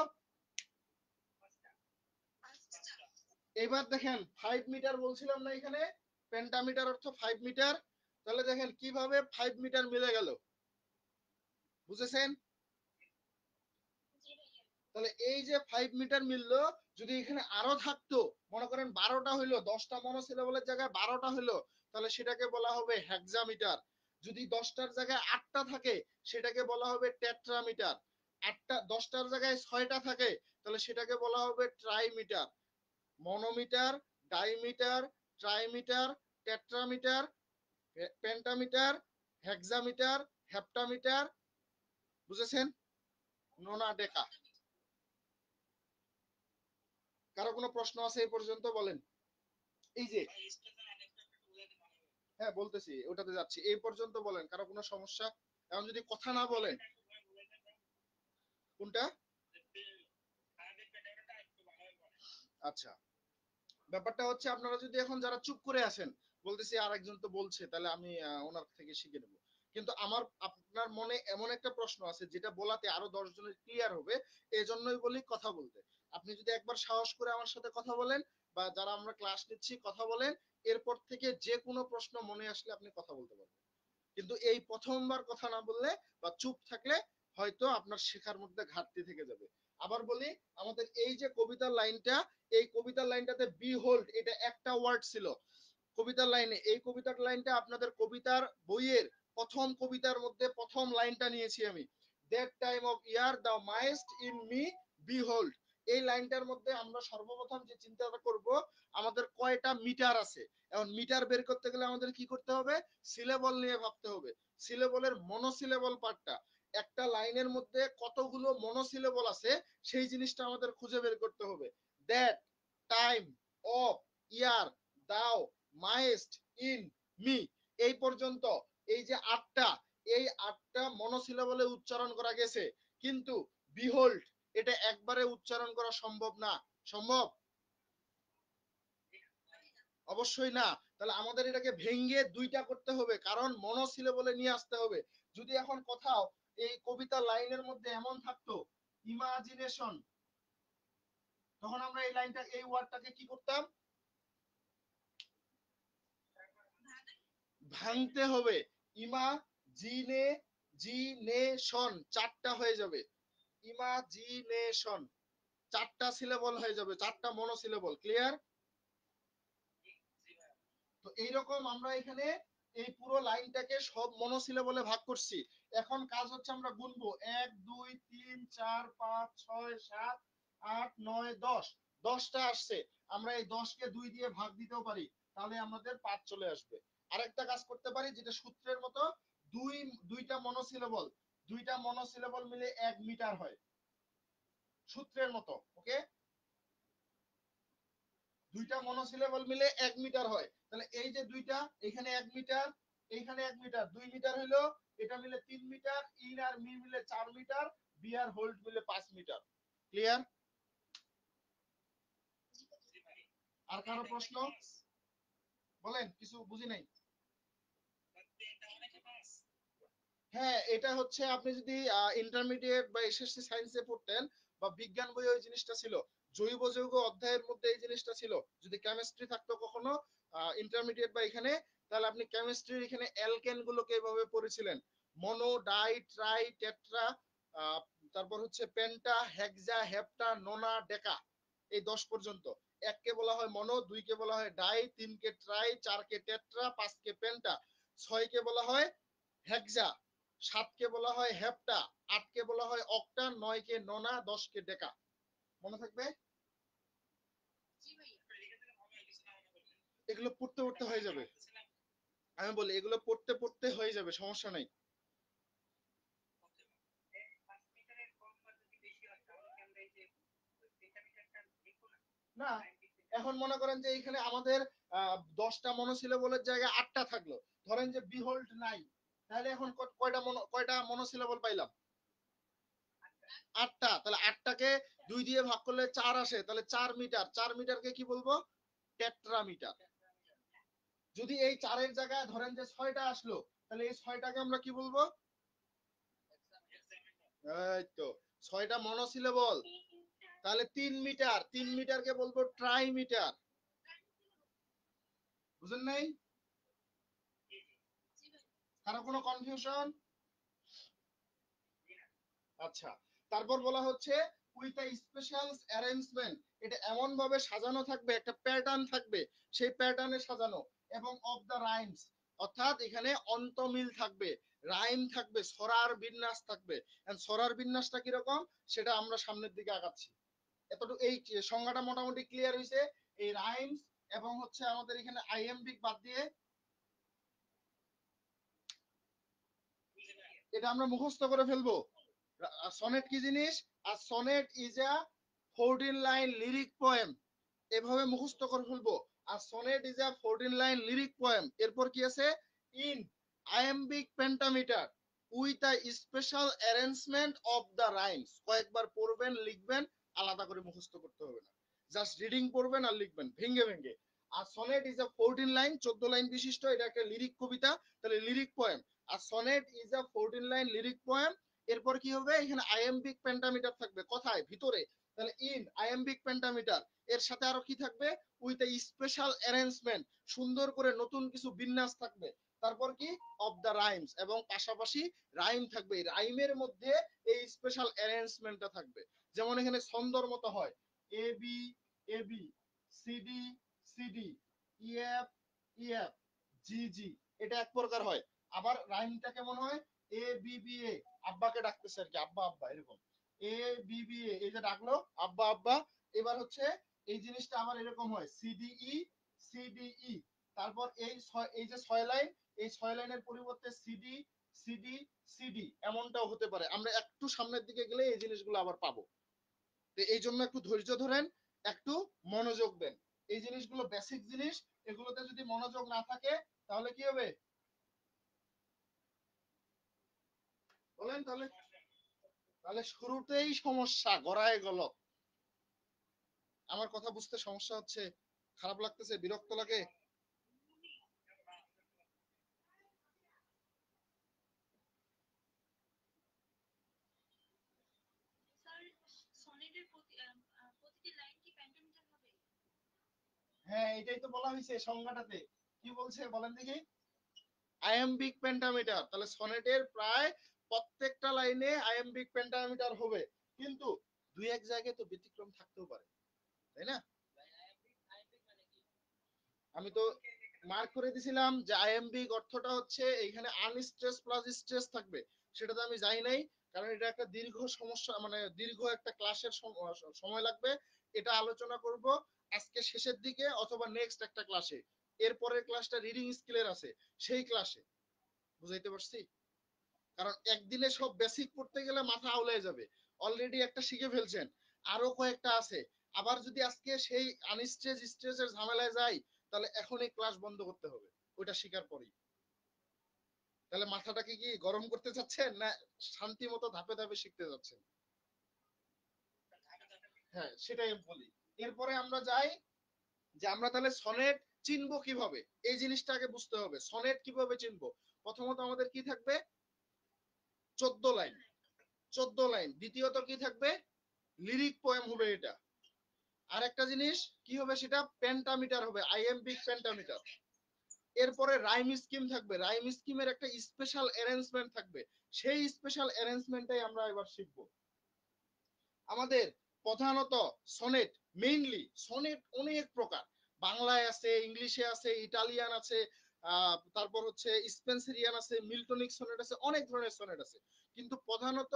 এবার দেখেন 5 মিটার বলছিলাম না এখানে? পেন্টামিটার অর্থ 5 মিটার। তাহলে দেখেন কিভাবে 5 মিটার মিলে গেল, বুঝেছেন? তাহলে এই যে 5 মিটার মিললো, যদি এখানে আরো থাকতো, মনে করেন 12টা হইলো, 10টা মনোসিলেবলের জায়গায় 12টা হইলো, তাহলে সেটাকে বলা হবে হেক্সামিটার। যদি 10টার জায়গায় 8টা থাকে সেটাকে বলা হবে টেট্রামিটার। 10টার জায়গায় 6টা থাকে তাহলে সেটাকে বলা হবে ট্রাইমিটার। মনোমিটার, ডাইমিটার, ট্রাইমিটার, টেট্রামিটার, পেন্টামিটার, হেক্সামিটার, হেপ্টামিটার। বুঝেছেন? নোনা ডেকা। কারো কোনো প্রশ্ন আছে এই পর্যন্ত? বলেন। এই যে হ্যাঁ বলতেছি, ওটাতে যাচ্ছি, এই পর্যন্ত বলেন। কারো কোনো সমস্যা? এখন যদি কথা না বলেন। কোনটা? আচ্ছা, ব্যাপারটা হচ্ছে আপনারা যদি এখন যারা চুপ করে আছেন, বলতেছি আর একজন তো বলছে, তাহলে আমি ওনার থেকে শিখে নেব। কিন্তু আমার আপনার মনে এমন একটা প্রশ্ন আছে যেটা বলাতে আরো 10 জনের ক্লিয়ার হবে, এজন্যই বলি কথা বলতে। আপনি যদি একবার সাহস করে আমার সাথে কথা বলেন, বা যারা আমরা ক্লাস নিচ্ছি কথা বলেন, এরপর থেকে যে কোনো প্রশ্ন মনে আসলে আপনি কথা বলতে পারবেন। কিন্তু এই প্রথমবার কথা না বললে বা চুপ থাকলে হয়তো আপনার শেখার মধ্যে ঘাটতি থেকে যাবে। আবার বলি, আমাদের এই যে কবিতার লাইনটা, এই কবিতার লাইনটাতে বি হোল্ড এটা একটা ওয়ার্ড ছিল কবিতার লাইনে। এই কবিতার লাইনটা আপনাদের কবিতার বইয়ের প্রথম কবিতার মধ্যে প্রথম লাইনটা নিয়েছি আমি। That time of year thou mayst in me behold. এই লাইনটার মধ্যে আমরা সর্বপ্রথম যে চিন্তাটা করব, আমাদের কয়টা মিটার আছে। এখন মিটার বের করতে গেলে আমাদের কি করতে হবে? সিলেবল নিয়ে ভাবতে হবে। সিলেবলের মনোসিলেবল পার্টটা, একটা লাইনের মধ্যে কতগুলো মনোসিলেবল আছে সেই জিনিসটা আমাদের খুঁজে বের করতে হবে। That time of year thou mayst in me, এই পর্যন্ত এই যে 8টা, এই 8টা মনোসিলেবলে উচ্চারণ করা গেছে। কিন্তু বিহোল্ড এটা একবারে উচ্চারণ করা সম্ভব না। সম্ভব? অবশ্যই না। তাহলে আমাদের এটাকে ভেঙে দুইটা করতে হবে, কারণ মনোসিলেবলে নিয়ে আসতে হবে। যদি এখন কোথাও এই কবিতা লাইনের মধ্যে এমন থাকতো ইমাজিনেশন, তখন আমরা এই লাইনটা এই ওয়ার্ডটাকে কি করতাম, ভাঙতে হবে। ইমাজিনেশন চারটা হয়ে যাবে, ইমাজিনেশন চারটা সিলেবল হয়ে যাবে, চারটা মনোসিলেবল। ক্লিয়ার? তো এইরকম আমরা এখানে এই পুরো লাইনটাকে সব মনোসিলেবলে ভাগ করছি। এখন কাজ হচ্ছে আমরা গুনবো 1 2 3 4 5 6 7 8 9 10, 10টা আসছে। আমরা এই 10কে 2 দিয়ে ভাগ দিতেও পারি, তাহলে আমাদের 5 চলে আসবে। আরেকটা কাজ করতে পারি যেটা সূত্রের মতো, দুইটা মনোসিলেবল, দুইটা মনোসিলেবল মিলে 1 মিটার হয়, সূত্রের মতো। ওকে, দুইটা মনোসিলেবল মিলে 1 মিটার হয়। তাহলে এই যে দুইটা, এখানে 1 মিটার, এইখানে 1 মিটার, 2 মিটার হইলো, এটা মিলে 3 মিটার, ইন আর মি মিলে 4 মিটার, বি আর হোল্ড মিলে 5 মিটার। ক্লিয়ার? আর কারো প্রশ্ন? বলেন, কিছু বুঝি নাই। হ্যাঁ, এটা হচ্ছে আপনি যদি ইন্টারমিডিয়েট বা এসএসসি সায়েন্সে পড়তেন বা বিজ্ঞান বইয়ে ওই জিনিসটা ছিল, জৈব যৌগ অধ্যায়ের মধ্যে এই জিনিসটা ছিল। যদি কেমিস্ট্রি থাকতো কখনো ইন্টারমিডিয়েট বা এখানে, তাহলে আপনি কেমিস্ট্রির এখানে অ্যালকেন গুলোকে এভাবে পড়েছিলেন, মনো, ডাই, ট্রাই, টেট্রা, তারপর হচ্ছে পেন্টা, হেক্সা, হেপ্টা, নোনা, ডেকা, এই 10 পর্যন্ত। এককে বলা হয় মনো, দুইকে বলা হয় ডাই, তিনকে ট্রাই, চারকে টেট্রা, পাঁচকে পেন্টা, ছয়কে বলা হয় হেক্সা, সাতকে বলা হয় হেপ্টা, আটকে বলা হয় অক্টা, নয়কে নোনা, 10কে ডেকা। মনে থাকবে? এগুলো পড়তে পড়তে হয়ে যাবে। আমি বলি এগুলো পড়তে পড়তে হয়ে যাবে, সমস্যা নাই। না, এখন মনে করেন যে এখানে আমাদের 10টা মনোসিলেবলের জায়গায় 8টা থাকলো, ধরেন যে বিহোল্ড নাই, তাহলে এখন কয়টা মনোসিলেবল পাইলাম? 8টা। তাহলে 8টাকে 2 দিয়ে ভাগ করলে 4 আসে, তাহলে 4 মিটার, 4 মিটারকে কি বলবো? টেট্রামিটার। যদি এই 4 এর জায়গায় ধরেন যে 6টা আসলো, তাহলে এই 6টাকে আমরা কি বলবো? এই তো 6টা মনোসিলেবল, তাহলে 3 মিটার, 3 মিটারকে বলবো ট্রাইমিটার। বুঝেন নাই? কারো কোনো কনফিউশন? আচ্ছা, তারপর বলা হচ্ছে উইথ আ স্পেশাল অ্যারেঞ্জমেন্ট, এটা এমন ভাবে সাজানো থাকবে, একটা প্যাটার্ন থাকবে, সেই প্যাটার্নে সাজানো, এবং অফ দা রাইমস, অর্থাৎ এখানে অন্তমিল থাকবে, রাইম থাকবে, ছড়ার বিন্যাস থাকবে। এন্ড ছড়ার বিন্যাসটা কিরকম সেটা আমরা সামনের দিকে আগাচ্ছি। এতটুকু এই সংজ্ঞাটা মোটামুটি ক্লিয়ার হয়েছে। এই রাইমস এবং হচ্ছে আমাদের এখানে আইএমবিক বাদ দিয়ে এটা আমরা মুখস্থ করে ফেলবো। সনেট কি জিনিস? আর sonnet is a 14 line lyric poem, এভাবে মুখস্থ করে ফেলবো। আর sonnet is a 14 line lyric poem, এরপর কি আছে? In iambic pentameter with a special arrangement of the rhymes. কয়েকবার পড়বেন, লিখবেন, আলাদা করে মুখস্থ করতে হবে না, জাস্ট রিডিং পড়বেন আর লিখবেন ভেঙে ভেঙে। আর sonnet is a 14 line, 14 line বিশিষ্ট, এটা একটা লিরিক কবিতা, তাহলে লিরিক পোয়েম। আর sonnet is a 14 line lyric poem. এরপর কি হবে? এখানে আইএমবিক পেন্টামিটার থাকবে, কোথায়? ভিতরে। তাহলে ইন আইএমবিক পেন্টামিটার, এর সাথে আরো কি থাকবে? উইথ এ স্পেশাল অ্যারেঞ্জমেন্ট, সুন্দর করে নতুন কিছু বিন্যাস থাকবে। তারপর কি? অফ দা রাইমস, এবং পাশাপাশি রাইম থাকবে, রাইমের মধ্যে এই স্পেশাল অ্যারেঞ্জমেন্টটা থাকবে। যেমন এখানে ছন্দর মতো হয় A B A B, C D C D, E F E F, G G, এটা এক প্রকার হয়। আবার রাইমটা কেমন হয়? এ বি বি এ, আব্বাকে ডাকতেছে আর কি, আব্বা আব্বা এরকম, এ বি বি এ, এই যে ডাকলো আব্বা আব্বা। এবার হচ্ছে এই জিনিসটা আবার এরকম হয় সিডিই সিডিই। তারপর এই যে 6 লাইন, এই 6 লাইনের পরিবর্তে সিডি সিডি সিডি এমনটাও হতে পারে। আমরা একটু সামনের দিকে গেলে এই জিনিসগুলো আবার পাবো। তো এই জন্য একটু ধৈর্য ধরেন, একটু মনোযোগ দেন। এই জিনিসগুলো বেসিক জিনিস, এগুলোতে যদি মনোযোগ না থাকে তাহলে কি হবে বলেন? তাহলে তাহলে শুরুতেই সমস্যা, গড়ায় গেল। আমার কথা বুঝতে সমস্যা হচ্ছে? খারাপ লাগতেছে? বিরক্ত লাগে? হ্যাঁ, এটাই তো বলা হয়েছে সংজ্ঞাটাতে। কি বলছে বলেন দেখি? Iambic pentameter. তাহলে সনেটের প্রায় প্রত্যেকটা লাইনে আয়াম্বিক পেন্টামিটার হবে, কিন্তু দুই এক জায়গায় তো ব্যতিক্রম থাকতেও পারে, তাই না? আমি তো মার্ক করে দিছিলাম যে আইএমবিক অর্থটা হচ্ছে এইখানে আনস্ট্রেস প্লাস স্ট্রেস থাকবে, সেটা তো আমি যাই নাই, কারণ এটা একটা দীর্ঘ সমস্যা, মানে দীর্ঘ একটা ক্লাসের সময় লাগবে। এটা আলোচনা করব আজকে শেষের দিকে অথবা নেক্সট একটা ক্লাসে। এরপরের ক্লাসটা রিডিং স্কিলের আছে, সেই ক্লাসে। বুঝাইতে পারছি? কারণ একদিনে সব বেসিক পড়তে গেলে মাথা আউলে যাবে। অলরেডি একটা শিখে ফেলছেন, আরো কয়েকটা আছে। আবার যদি আজকে সেই আনস্ট্রেস স্ট্রেসের ঝামেলায় যাই, তাহলে এখনই ক্লাস বন্ধ করতে হবে ওইটা শিকার পরেই। তাহলে মাথাটাকে কি গরম করতে চাচ্ছেন, না শান্তি মতো ধাপে ধাপে শিখতে যাচ্ছেন? হ্যাঁ, সেটাই বলি। এরপরে আমরা যাই যে আমরা তাহলে সনেট চিনবো কিভাবে, এই জিনিসটা আগে বুঝতে হবে। সনেট কিভাবে চিনবো? প্রথমত আমাদের কি থাকবে? 14 লাইন। 14 লাইন। দ্বিতীয়ত কি থাকবে? লিরিক পোয়েম হবে এটা। আর একটা জিনিস কি হবে, সেটা পেন্টামিটার হবে, আইএমপিক পেন্টামিটার। এরপরে রাইম স্কিম থাকবে, রাইম স্কিমের একটা স্পেশাল অ্যারেঞ্জমেন্ট থাকবে। সেই স্পেশাল অ্যারেঞ্জমেন্টটাই আমরা এবার শিখবো। আমাদের প্রধানত সনেট, মেইনলি সনেট অনেক প্রকার, বাংলায় আছে, ইংলিশে আছে, ইটালিয়ান আছে, তারপর হচ্ছে স্পেন্সেরিয়ান আছে, মিল্টনিক সনেট আছে, অনেক ধরনের সনেট আছে। কিন্তু প্রধানত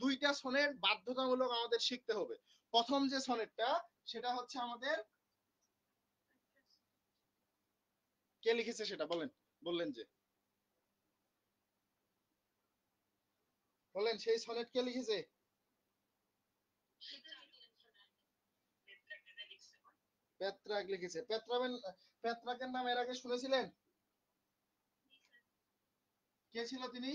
দুইটা সনেট বাধ্যতামূলক আমাদের শিখতে হবে। প্রথম যে সনেটটা, সেটা হচ্ছে আমাদের, কে লিখেছে সেটা বলেন, বললেন যে, বলেন সেই সনেট কে লিখেছে? পেত্রাক লিখেছে। পেত্রাকের নাম এর আগে শুনেছিলেন? কে ছিল তিনি?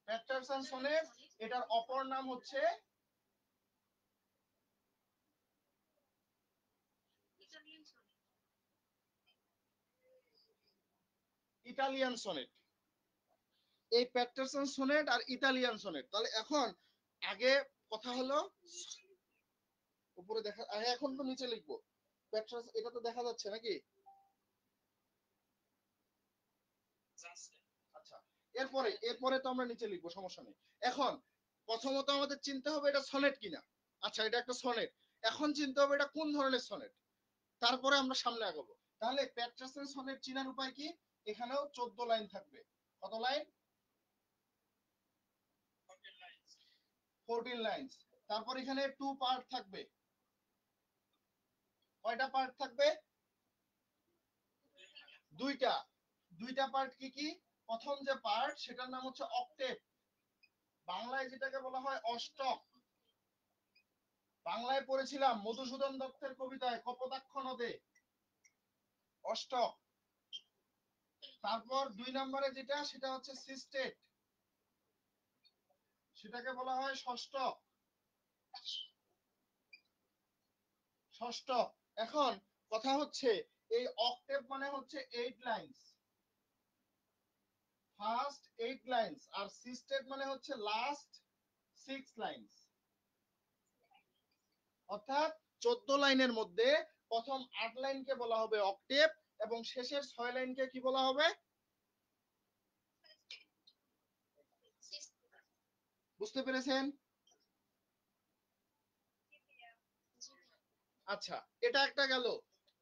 প্যাটারসন সনেট, এটার অপর নাম হচ্ছে ইটালিয়ান সনেট। এই প্যাটারসন সনেট আর ইতালিয়ান সনেট। তাহলে এখন আগে কথা হলো, উপরে দেখা, এখন তো নিচে লিখবো। প্যাটারস, এটা তো দেখা যাচ্ছে নাকি? আচ্ছা, এরপরে এরপরে তো আমরা নিচে লিখবো, সমস্যা নেই। এখন প্রথমত আমাদের চিনতে হবে এটা সনেট কিনা। আচ্ছা, এটা একটা সনেট। এখন চিনতে হবে এটা কোন ধরনের সনেট, তারপরে আমরা সামনে আগাবো। তাহলে প্যাটারসন সনেট চিনার উপায় কি? এখানেও 14 লাইন থাকবে। কত লাইন? 14 লাইন। তারপর এখানে টু পার্ট থাকবে। কয়টা পার্ট থাকবে? দুইটা। দুইটা পার্ট কি কি? প্রথম যে পার্ট, সেটার নাম হচ্ছে অক্টেভ, বাংলায় যেটাকে বলা হয় অষ্টক। বাংলায় পড়েছিলাম মধুসূদন দত্তের কবিতায় কপোতাক্ষ নদে, অষ্টক। তারপর 2 নম্বরে যেটা, সেটা হচ্ছে সিস্টেট, সেটাকে বলা হয় ষষ্ঠক। ষষ্ঠক। এখন কথা হচ্ছে, এই অক্টেভ মানে হচ্ছে 8 লাইনস, ফার্স্ট 8 লাইনস, আর সিস্টেট মানে হচ্ছে লাস্ট 6 লাইনস। অর্থাৎ 14 লাইনের মধ্যে প্রথম 8 লাইনকে বলা হবে অক্টেভ, এবং শেষের 6 লাইনকে কি বলা হবে? বুঝতে পেরেছেন? আচ্ছা, এটা একটা গেল।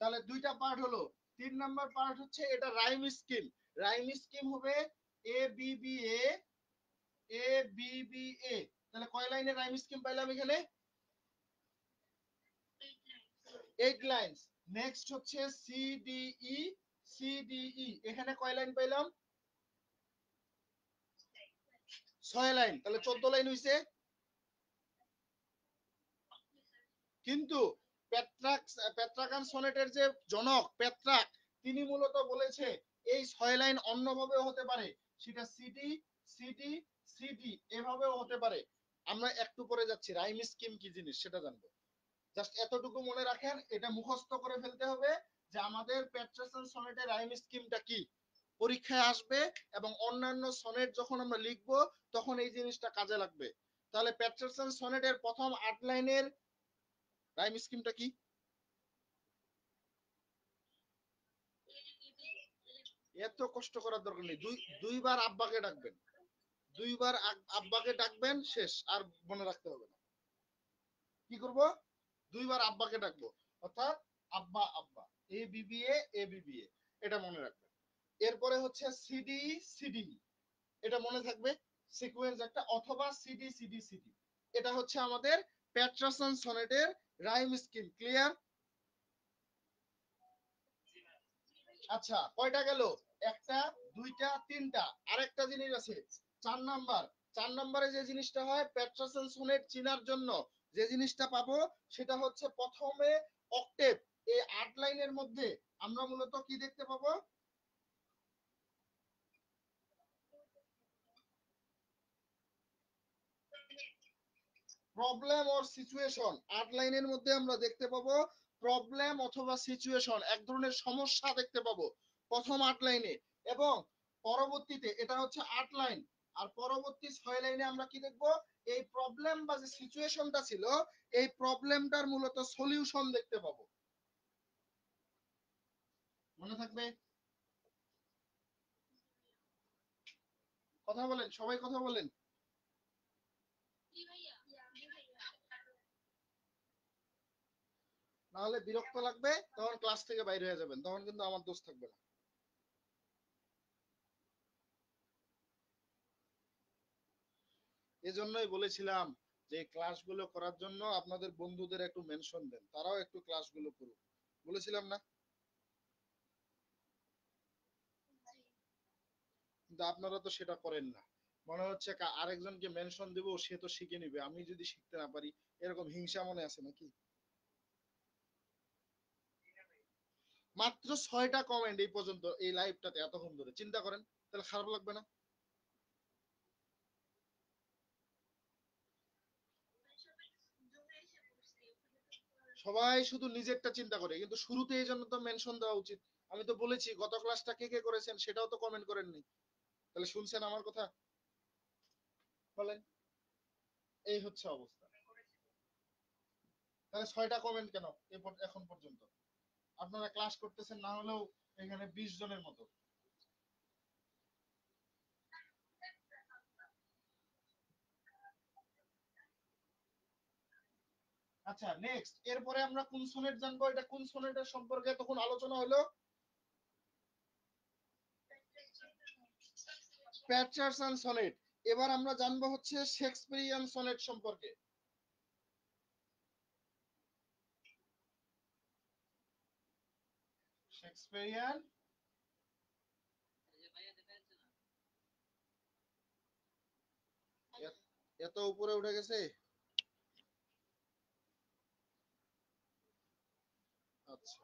তাহলে দুইটা পার্ট হলো। 3 নম্বর পার্ট হচ্ছে এটা রাইম স্কিম। রাইম স্কিম হবে A B B A, A B B A. তাহলে কয় লাইনের রাইম স্কিম পাইলাম এখানে? 8 লাইন। নেক্সট হচ্ছে C D E, C D E, এখানে কয় লাইন পাইলাম? 6 লাইন। তাহলে 14 লাইন হইছে। কিন্তু পেট্রাকান সনেটের যে জনক পেট্রাক, তিনি মূলত বলেছে এই 6 লাইন অন্যভাবেও হতে পারে, সেটা সিডি, সিডি, সিডি এভাবেও হতে পারে। আমরা একটু পরে যাচ্ছি, রাইম স্কিম কি জিনিস সেটা জানবো। জাস্ট এতটুকু মনে রাখেন, এটা মুখস্থ করে ফেলতে হবে যে আমাদের পেট্রাসন সনেটের রাইম স্কিমটা কি। পরীক্ষায় আসবে এবং অন্যান্য সনেট যখন আমরা লিখবো তখন এই জিনিসটা কাজে লাগবে। তাহলে প্যাটারসন সনেটের প্রথম 8 লাইনের রাইম স্কিমটা কি? এত কষ্ট করার দরকার নেই, দুইবার আব্বাকে ডাকবেন, দুইবার আব্বাকে ডাকবেন, শেষ, আর মনে রাখতে হবে না। কি করব? দুইবার আব্বাকে ডাকবো, অর্থাৎ আব্বা আব্বা, এ বিবিএ এ বিবিএ, এটা মনে রাখবেন। এরপরে হচ্ছে সিডি সিডি, এটা মনে থাকবে সিকোয়েন্স একটা, অথবা সিডি সিডি সিডি। এটা হচ্ছে আমাদের প্যাটারসন সনেটের রাইম স্কিম। ক্লিয়ার? আচ্ছা, কয়টা গেল? একটা, দুইটা, তিনটা। আরেকটা জিনিস আছে, 4 নাম্বার। 4 নাম্বারে যে জিনিসটা হয় প্যাটারসন সনেট চিনার জন্য যে জিনিসটা পাবো সেটা হচ্ছে প্রথমে অক্টেভ। এই 8 লাইনের মধ্যে আমরা মূলত কি দেখতে পাবো? Problem or situation. 8 লাইনের মধ্যে আমরা দেখতে পাবো প্রবলেম অথবা সিচুয়েশন, এক ধরনের সমস্যা দেখতে পাবো প্রথম 8 লাইনে। এবং পরবর্তীতে, এটা হচ্ছে 8 লাইন, আর পরবর্তী 6 লাইনে আমরা কি দেখবো? এই প্রবলেম বা যে সিচুয়েশনটা ছিল এই প্রবলেমটার মূলত সলিউশন দেখতে পাবো। মনে থাকবে? কথা বলেন, সবাই কথা বলেন। নাহলে বিরক্ত লাগবে, তখন ক্লাস থেকে বাইরে হয়ে যাবেন, তখন কিন্তু আমার দোষ থাকবে না। এজন্যই বলেছিলাম যে ক্লাসগুলো করার জন্য আপনাদের বন্ধুদের একটু মেনশন দেন, তারাও একটু ক্লাসগুলো করুক। বলেছিলাম না? কিন্তু আপনারা তো সেটা করেন না। মনে হচ্ছে আরেকজনকে মেনশন দেব, সে তো শিখে নিবে, আমি যদি শিখতে না পারি, এরকম হিংসা মনে আছে নাকি? মাত্র 6টা কমেন্ট এই পর্যন্ত এই লাইভটাতে এতক্ষণ ধরে, চিন্তা করেন, তাহলে খারাপ লাগবে না? সবাই শুধু নিজেরটা চিন্তা করে, কিন্তু শুরুতে এই জন্য তো মেনশন দেওয়া উচিত। আমি তো বলেছি গত ক্লাসটা কে কে করেছেন সেটাও তো কমেন্ট করেননি, তাহলে শুনছেন আমার কথা? বলেন। এই হচ্ছে অবস্থা। তাহলে 6টা কমেন্ট কেন এখন পর্যন্ত? আপনারা ক্লাস করতেছেন না হলেও এখানে 20 জনের মতো। আচ্ছা, নেক্সট, এরপরে আমরা কোন সনেট জানবো? এটা কোন সনেটের সম্পর্কে তখন আলোচনা হলো? Petrarchan sonnet. এবার আমরা জানবো হচ্ছে শেক্সপিয়ারিয়ান সনেট সম্পর্কে। শেক্সপিয়ারিয়ান, এত উপরে উঠে গেছে। আচ্ছা,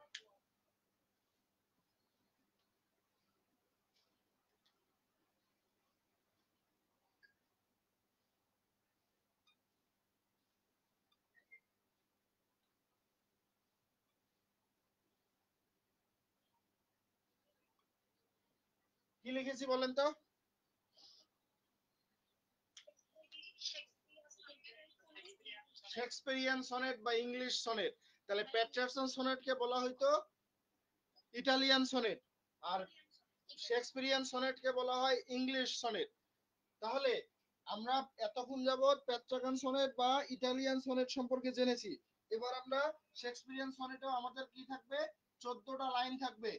কি লিখেছি বলেন তো? শেক্সপিয়ারিয়ান সনেট বা ইংলিশ সনেট। তাহলে প্যাটারসন সনেটকে বলা হয়তো ইটালিয়ান সনেট, আর শেক্সপিয়ারিয়ান সনেটকে বলা হয় ইংলিশ সনেট। তাহলে আমরা এতক্ষণ যাবৎ প্যাট্রাগান সনেট বা ইটালিয়ান সনেট সম্পর্কে জেনেছি। এবার আমরা শেক্সপিয়ারিয়ান সনেটেও আমাদের কি থাকবে? 14টা লাইন থাকবে,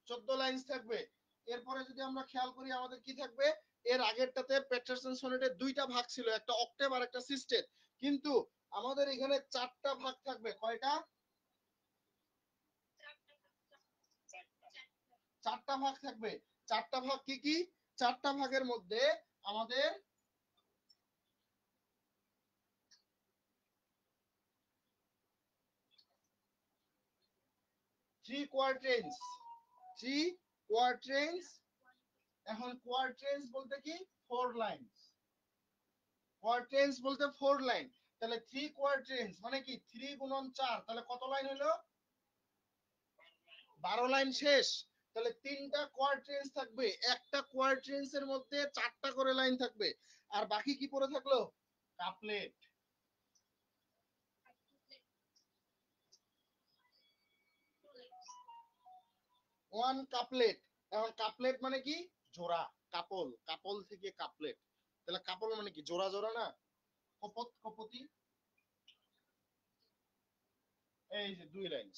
14 লাইন থাকবে। এরপরে যদি আমরা খেয়াল করি আমাদের কি থাকবে? এর আগেরটাতে প্যাটারসন সনেটের 2টা ভাগ ছিল, একটা অক্টেভ আর একটা সিস্টেট। কিন্তু আমাদের এখানে 4টা ভাগ থাকবে। কয়টা? 4টা ভাগ থাকবে। 4টা ভাগ কি কি? 4টা ভাগের মধ্যে আমাদের থ্রি কোয়ার্টেন্স, থ্রি কোয়ার্টেন্স। এখন কোয়ার্টেন্স বলতে কি? 4 লাইন। কোয়ার্টেন্স বলতে 4 লাইন। তাহলে থ্রি কোয়ার্টেন্স মানে কি? 3 গুণন 4, তাহলে কত লাইন হলো? 12 লাইন শেষ। তাহলে 3টা কোয়াড্রেন্স থাকবে, একটা কোয়াড্রেন্সের মধ্যে 4টা করে লাইন থাকবে, আর বাকি কি পড়ে থাকলো? কাপলেট। One couplet. এখন কাপলেট মানে কি? জোড়া। কাপল, কাপল থেকে কাপলেট। তাহলে কাপল মানে কি? জোড়া জোড়া না? কপত কপতি। এই যে 2 লাইন।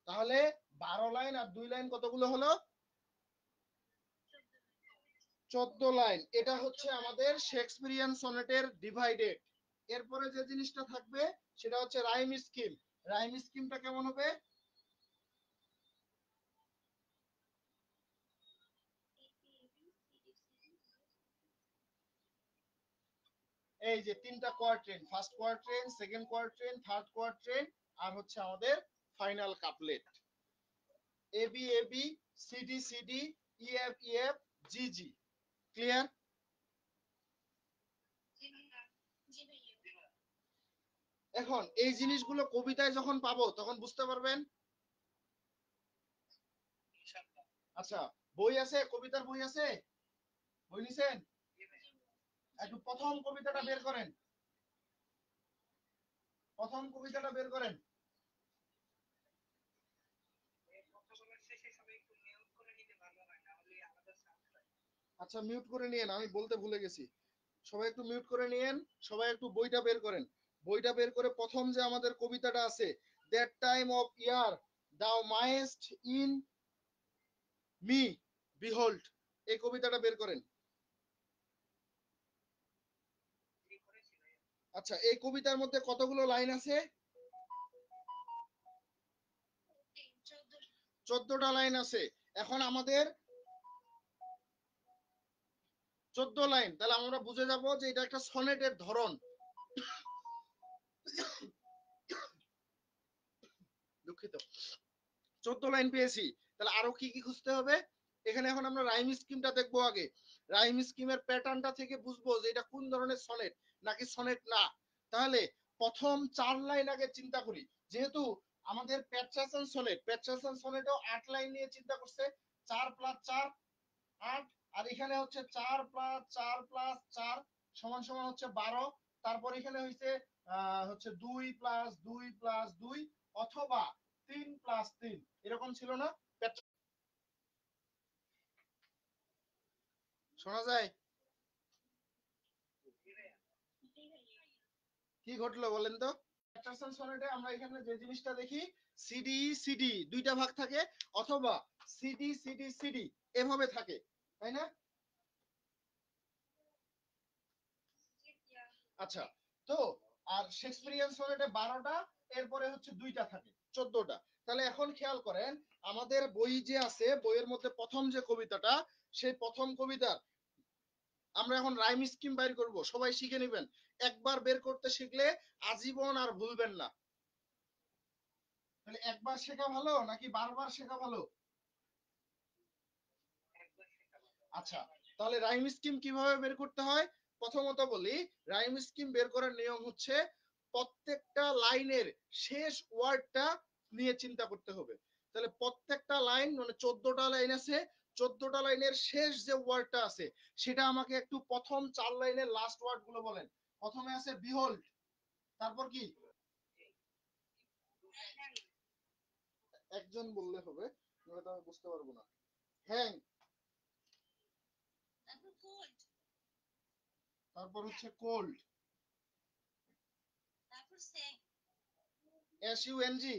তাহলে 12 লাইন আর 2 লাইন কতগুলো হলো? 14 লাইন। এটা হচ্ছে আমাদের শেক্সপিয়ারিয়ান সনেটের ডিভাইডেড। এরপরে যে জিনিসটা থাকবে সেটা হচ্ছে রাইম স্কিম। রাইম স্কিমটা কেমন হবে? এই যে 3টা quatrain, first quatrain, second quatrain, third quatrain, আর হচ্ছে আমাদের final couplet. A B A B, C D C D, E F E F, G G. Clear? এখন এই জিনিসগুলো কবিতায় যখন পাবো তখন বুঝতে পারবেন। আচ্ছা, বই আছে? কবিতার বই আছে? বই নিছেন? একটু প্রথম কবিতাটা বের করেন, প্রথম কবিতাটা বের করেন। আচ্ছা, মিউট করে নিয়েন, আমি বলতে ভুলে গেছি। সবাই একটু মিউট করে নিয়েন। সবাই একটু বইটা বের করেন। বইটা বের করে প্রথম যে আমাদের কবিতাটা আছে, that time of year thou mayst in me behold, এই কবিতাটা বের করেন। আচ্ছা, এই কবিতার মধ্যে কতগুলো লাইন আছে? 14টা লাইন আছে। এখন আমাদের 14 লাইন, তাহলে আমরা বুঝে যাব যে এটা একটা সনেটের ধরন। দুঃখিত। 14 লাইন পেয়েছি, তাহলে আরো কি কি খুঁজতে হবে? এখানে এখন আমরা রাইম স্কিমটা দেখবো আগে। রাইম স্কিমের প্যাটার্নটা থেকে বুঝবো যে এটা কোন ধরনের সনেট নাকি সনেট না। তাহলে প্রথম 4 লাইন আগে চিন্তা করি। যেহেতু আমাদের প্যাটচাসন সনেট, প্যাটচাসন সনেটও 8 লাইন নিয়ে চিন্তা করছে। 4 + 4 8, আর এখানে হচ্ছে 4 + 4 + 4 সমান সমান হচ্ছে 12। তারপর এখানে হইছে হচ্ছে 2 + 2 + 2 অথবা 3 + 3, এরকম ছিল না? শোনা যায়? কি ঘটলো বলেন তো? প্যাটারসন সনেটে আমরা এখানে যে জিনিসটা দেখি, সিডি সিডি দুইটা ভাগ থাকে, অথবা সিডি সিডি সিডি এভাবে থাকে, তাই না? আচ্ছা, তো আর শেক্সপিয়ারিয়ান সনেটে 12টা, এরপরে হচ্ছে দুইটা থাকে, 14টা। তাহলে এখন খেয়াল করেন, আমাদের বই যে আছে, বইয়ের মধ্যে প্রথম যে কবিতাটা, সেই প্রথম কবিতার আমরা এখন রাইম স্কিম বাইর করব, সবাই শিখে নেবেন। একবার বের করতে শিখলে আজীবন আর ভুলবেন না। তাহলে একবার শেখা ভালো নাকি বারবার শেখা ভালো? আচ্ছা, তাহলে রাইম স্কিম কিভাবে বের করতে হয়? প্রথমত বলি, রাইম স্কিম বের করার নিয়ম হচ্ছে প্রত্যেকটা লাইনের শেষ ওয়ার্ডটা নিয়ে চিন্তা করতে হবে। তাহলে প্রত্যেকটা লাইন মানে 14টা লাইন আছে, 14টা লাইনের শেষ যে ওয়ার্ডটা আছে সেটা আমাকে একটু প্রথম 4 লাইনের লাস্ট ওয়ার্ড গুলো বলেন। প্রথমে আছে বিহোল্ড, তারপর কি? একজন বললে হবে, নয়তো আমি বুঝতে পারবো না। হ্যাং, তারপর হচ্ছে cold, S U N G,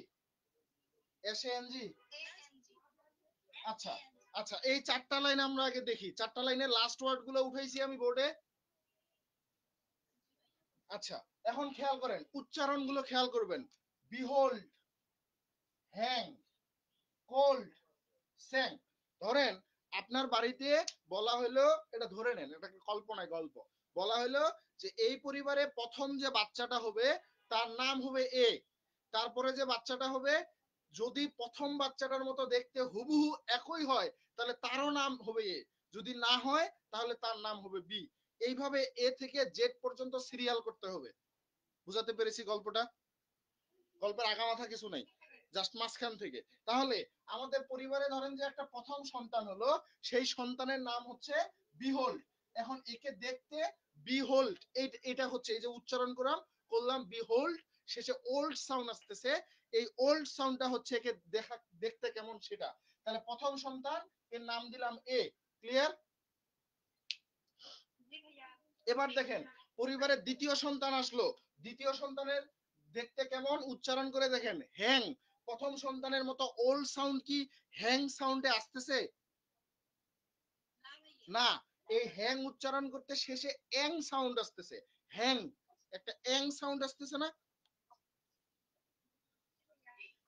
S N G. আচ্ছা, আচ্ছা, এই 4টা লাইন আমরা আগে দেখি। 4টা লাইনের লাস্ট ওয়ার্ড গুলো উঠাইছি আমি বোর্ডে। আচ্ছা, এখন খেয়াল করেন, উচ্চারণ গুলো খেয়াল করবেন। Behold, hang, cold, স্যাং। ধরেন আপনার বাড়িতে বলা হলো, এটা ধরে নেন, এটা কল্পনায় গল্প, বলা হলো যে এই পরিবারে প্রথম যে বাচ্চাটা হবে তার নাম হবে এ। তারপরে যে বাচ্চাটা হবে, যদি প্রথম বাচ্চাটার মতো দেখতে হুবহু একই হয় তাহলে তারও নাম হবে এ, যদি না হয় তাহলে তার নাম হবে বি। এইভাবে এ থেকে জেড পর্যন্ত সিরিয়াল করতে হবে। বুঝাতে পেরেছি গল্পটা? গল্পের আগা মাথা কিছু নাই। জাস্ট মাঝখান থেকে। তাহলে আমাদের পরিবারে ধরেন যে একটা প্রথম সন্তান হলো, সেই সন্তানের নাম হচ্ছে বিহোল্ড। এখন একে দেখতে বিহোল্ড, এটা হচ্ছে এই যে উচ্চারণ করলাম বিহোল্ড, শেষে ওল্ড সাউন্ড আসতেছে, এই ওল্ড সাউন্ডটা হচ্ছে একে দেখতে কেমন সেটা। তাহলে প্রথম সন্তান, এর নাম দিলাম এ। ক্লিয়ার? এবার দেখেন পরিবারের দ্বিতীয় সন্তান আসলো, দ্বিতীয় সন্তানের দেখতে কেমন উচ্চারণ করে দেখেন, হ্যাং। প্রথম সন্তানের মতো ওল্ড সাউন্ড কি হ্যাং সাউন্ডে আসতেছে? না, এই হ্যাং উচ্চারণ করতে শেষে এং সাউন্ড আসতেছে, হ্যাং, একটা এং সাউন্ড আসতেছে না?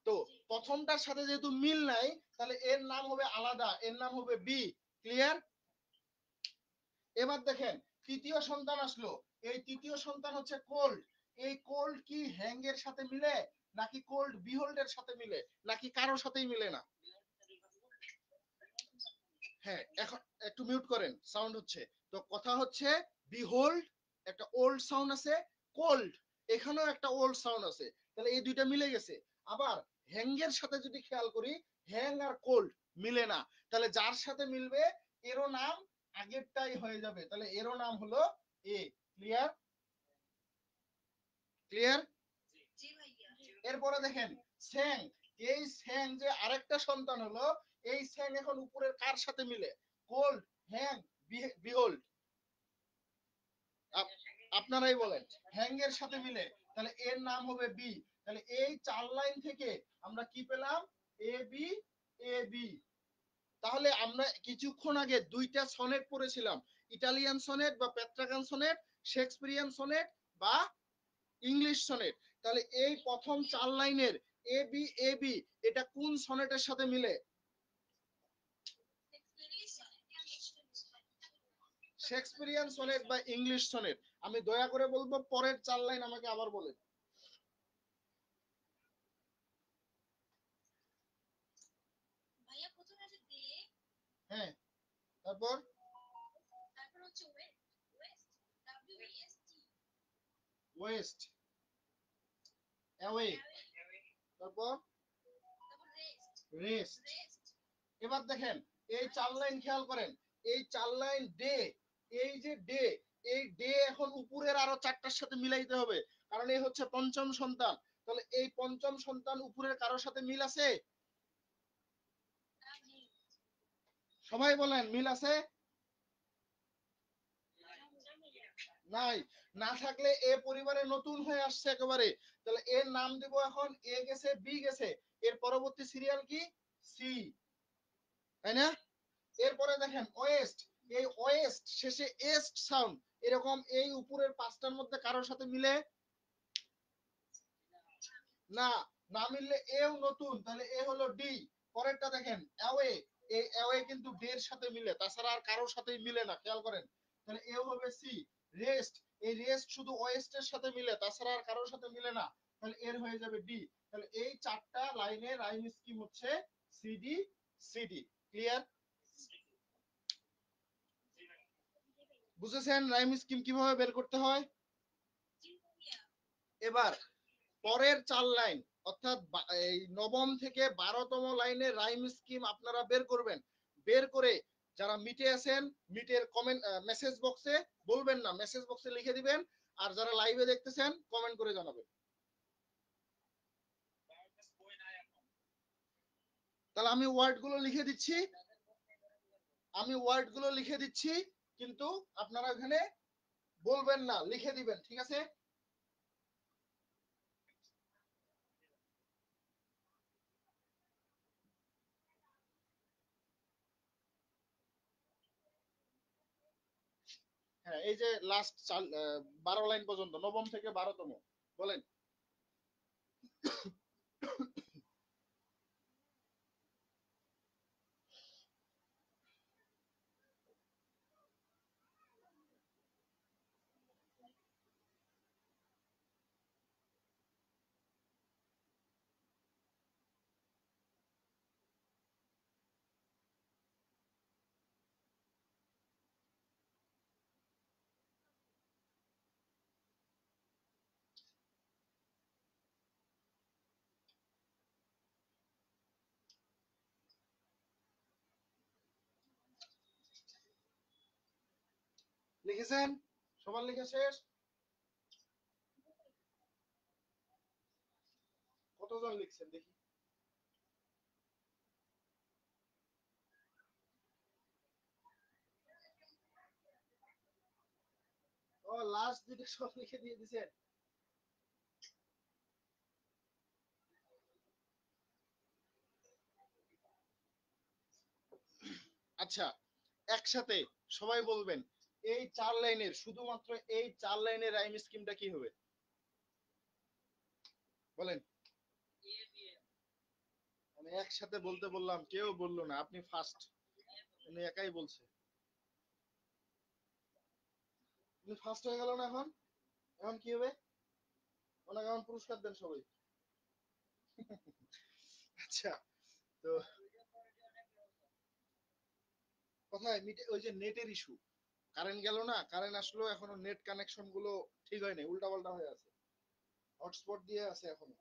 তো প্রথমটার সাথে যেহেতু মিল নাই, তাহলে এর নাম হবে আলাদা, এর নাম হবে বি। ক্লিয়ার? এবার দেখেন তৃতীয় সন্তান আসলো, এই তৃতীয় সন্তান হচ্ছে কোল্ড। এই কোল্ড কি হ্যাং এর সাথে মিলে, নাকি কোল্ড বিহোল্ড এর সাথে মিলে, নাকি কারোর সাথেই মিলে না? হ্যাঁ, এখন একটু মিউট করেন, সাউন্ড হচ্ছে। তো কথা হচ্ছে বিহোল্ড একটা ওল্ড সাউন্ড আছে, কোল্ড এখানেও একটা ওল্ড সাউন্ড আছে, তাহলে এই দুইটা মিলে গেছে। আবার হ্যাং এর সাথে যদি খেয়াল করি, হ্যাং আর কোল্ড মিলে না, তাহলে যার সাথে মিলবে এরও নাম আগেরটাই হয়ে যাবে, তাহলে এরও নাম হলো এ। ক্লিয়ার? ক্লিয়ার? এরপরে দেখেন স্যাং, এই স্যাং যে আরেকটা সন্তান হলো, এই স্যাং এখন উপরের কার সাথে মিলে, কোল্ড, হ্যাং, বিহোল্ড? আপনারাই বলেন, হ্যাং এর সাথে মিলে, তাহলে এর নাম হবে বি। তাহলে এই চার লাইন থেকে আমরা কি পেলাম, এ বি, এ বি। তাহলে আমরা কিছুক্ষণ আগে দুইটা সনেট পড়েছিলাম, ইটালিয়ান সনেট বা পেট্রাগান সনেট, শেক্সপিয়ারিয়ান সনেট বা ইংলিশ সনেট। তাহলে এই প্রথম চার লাইনের এ বি, এ বি, এটা কোন সনেটের সাথে মিলে? শেক্সপিয়ারিয়ান সনেট বা ইংলিশ সনেট? আমি দয়া করে বলবো পরের চার লাইন আমাকে আবার বলেন। হ্যাঁ, তারপর ওয়েস্ট, অ্যাওয়ে, তারপর রেস্ট। এবার দেখেন এই চার লাইন খেয়াল করেন, এই চার লাইন ডে, এই যে ডে, এই ডে এখন উপরের আরো চারটার সাথে মিলাইতে হবে, কারণ এই হচ্ছে পঞ্চম সন্তান। তাহলে এই পঞ্চম সন্তান উপরের কারোর সাথে মিল আছে? সবাই বলেন মিল আছে? নাই। না থাকলে এ পরিবারে নতুন হয়ে আসছে একেবারে, তাহলে এর নাম দিব এখন, এ গেছে, বি গেছে, এর পরবর্তী সিরিয়াল কি, সি, তাই না? এরপরে দেখেন ওয়েস্ট, এই ওয়েস্ট শেষে এস্ট সাউন্ড, এরকম এই উপরের পাঁচটার মধ্যে কারোর সাথে মিলে না, না মিললে এও নতুন, তাহলে এ হলো ডি। পরেরটা দেখেন অ্যাওয়ে, এই অ্যাওয়ে কিন্তু ডি এর সাথে মিলে, তাছাড়া আর কারোর সাথেই মিলে না, খেয়াল করেন। তাহলে এও হবে সি। রেস্ট, এই রেস্ট শুধু ওয়েস্টের সাথে মিলে, তাছাড়া আর কারোর সাথে মিলে না, তাহলে এর হয়ে যাবে ডি। তাহলে এই চারটা লাইনে রাইম স্কিম হচ্ছে সিডি, সিডি। ক্লিয়ার? বুঝেছেন রাইম স্কিম কিভাবে বের করতে হয়? এবার পরের চার লাইন, অর্থাৎ এই নবম থেকে 12তম লাইনে রাইম স্কিম আপনারা বের করবেন। বের করে যারা মিটে আছেন, মিটের কমেন্ট মেসেজ বক্সে বলবেন না, মেসেজ বক্সে লিখে দিবেন। আর যারা লাইভে দেখতেছেন কমেন্ট করে জানাবেন। তাহলে আমি ওয়ার্ড গুলো লিখে দিচ্ছি, আমি ওয়ার্ড গুলো লিখে দিচ্ছি, কিন্তু আপনারা এখানে বলবেন না, লিখে দিবেন, ঠিক আছে? হ্যাঁ, এই যে লাস্ট 12 লাইন পর্যন্ত, নবম থেকে 12তম বলেন। লিখেছেন? সবার লেখা শেষ? কতজন লিখছেন দেখি? ও লাস্ট দুটো সব লিখে দিয়ে দিছেন। আচ্ছা, একসাথে সবাই বলবেন এই 4 লাইনের, শুধুমাত্র এই 4 লাইনের রাইম স্কিমটা কি হবে? বলেন। আমি একসাথে বলতে বললাম, কেউ বললো না, আপনি ফার্স্ট। উনি একাই বলছে। উনি ফার্স্ট হয়ে গেল না এখন? এখন কি হবে? ওনাকে এখন পুরস্কার দেন সবাই। আচ্ছা, তো কোথায় মিটে? ওই যে নেটের ইস্যু, কারেন্ট গেল না, কারেন্ট আসলো, এখনো নেট কানেকশন গুলো ঠিক হয়নি, উল্টা পাল্টা হয়ে আছে, হটস্পট দিয়ে আছে এখনো।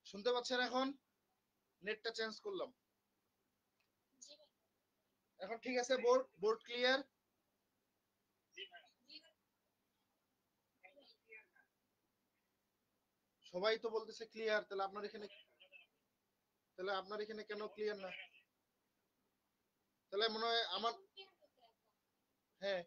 শুনতে পাচ্ছেন এখন? নেটটা চেঞ্জ করলাম। এখন ঠিক আছে? Board board clear? সবাই তো বলতেছে ক্লিয়ার, তাহলে আপনার এখানে কেন ক্লিয়ার না? তাহলে মনে হয় আমার, হ্যাঁ